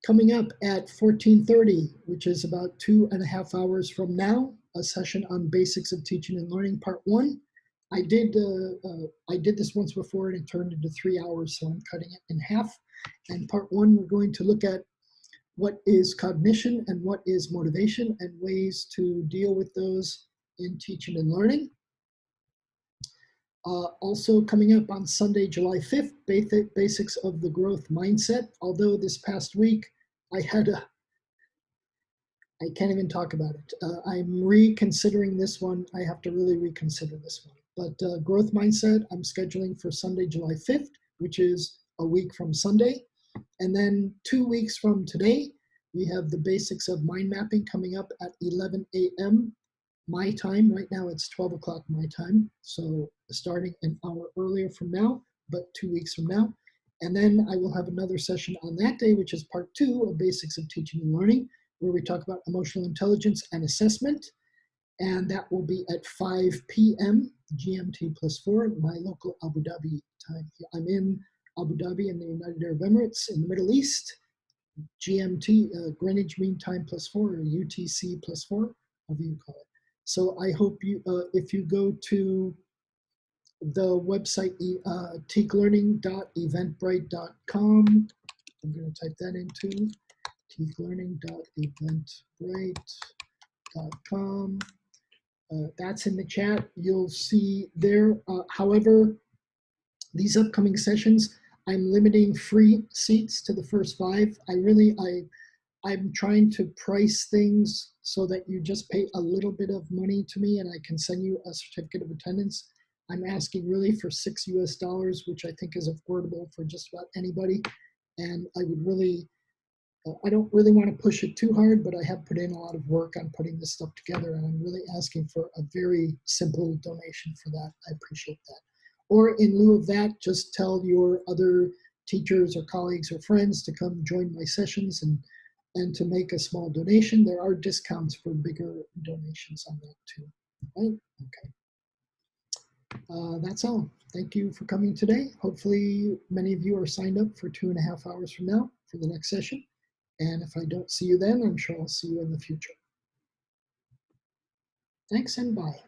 coming up at 14:30, which is about 2.5 hours from now, a session on basics of teaching and learning, part 1. I did this once before and it turned into 3 hours, so I'm cutting it in half. And part 1, we're going to look at what is cognition and what is motivation and ways to deal with those in teaching and learning. Also coming up on Sunday, July 5th, basics of the growth mindset. Although this past week I can't even talk about it. I'm reconsidering this one. I have to really reconsider this one. But growth mindset, I'm scheduling for Sunday, July 5th, which is a week from Sunday. And then 2 weeks from today, we have the basics of mind mapping coming up at 11 a.m. my time. Right now it's 12 o'clock my time. So starting an hour earlier from now, but 2 weeks from now. And then I will have another session on that day, which is part 2 of basics of teaching and learning, where we talk about emotional intelligence and assessment. And that will be at 5 p.m. GMT +4, my local Abu Dhabi time. I'm in Abu Dhabi in the United Arab Emirates in the Middle East. GMT, Greenwich Mean Time +4, or UTC +4, however you call it. So I hope you, if you go to the website, teaklearning.eventbrite.com, I'm going to type that into teaklearning.eventbrite.com. That's in the chat. You'll see there. However, these upcoming sessions, I'm limiting free seats to the first 5. I'm trying to price things so that you just pay a little bit of money to me and I can send you a certificate of attendance. I'm asking really for $6 US, which I think is affordable for just about anybody. And I would really, I don't really want to push it too hard, but I have put in a lot of work on putting this stuff together and I'm really asking for a very simple donation for that. I appreciate that. Or in lieu of that, just tell your other teachers or colleagues or friends to come join my sessions and to make a small donation. There are discounts for bigger donations on that too, right? Okay. That's all. Thank you for coming today. Hopefully many of you are signed up for 2.5 hours from now for the next session. And if I don't see you then, I'm sure I'll see you in the future. Thanks and bye.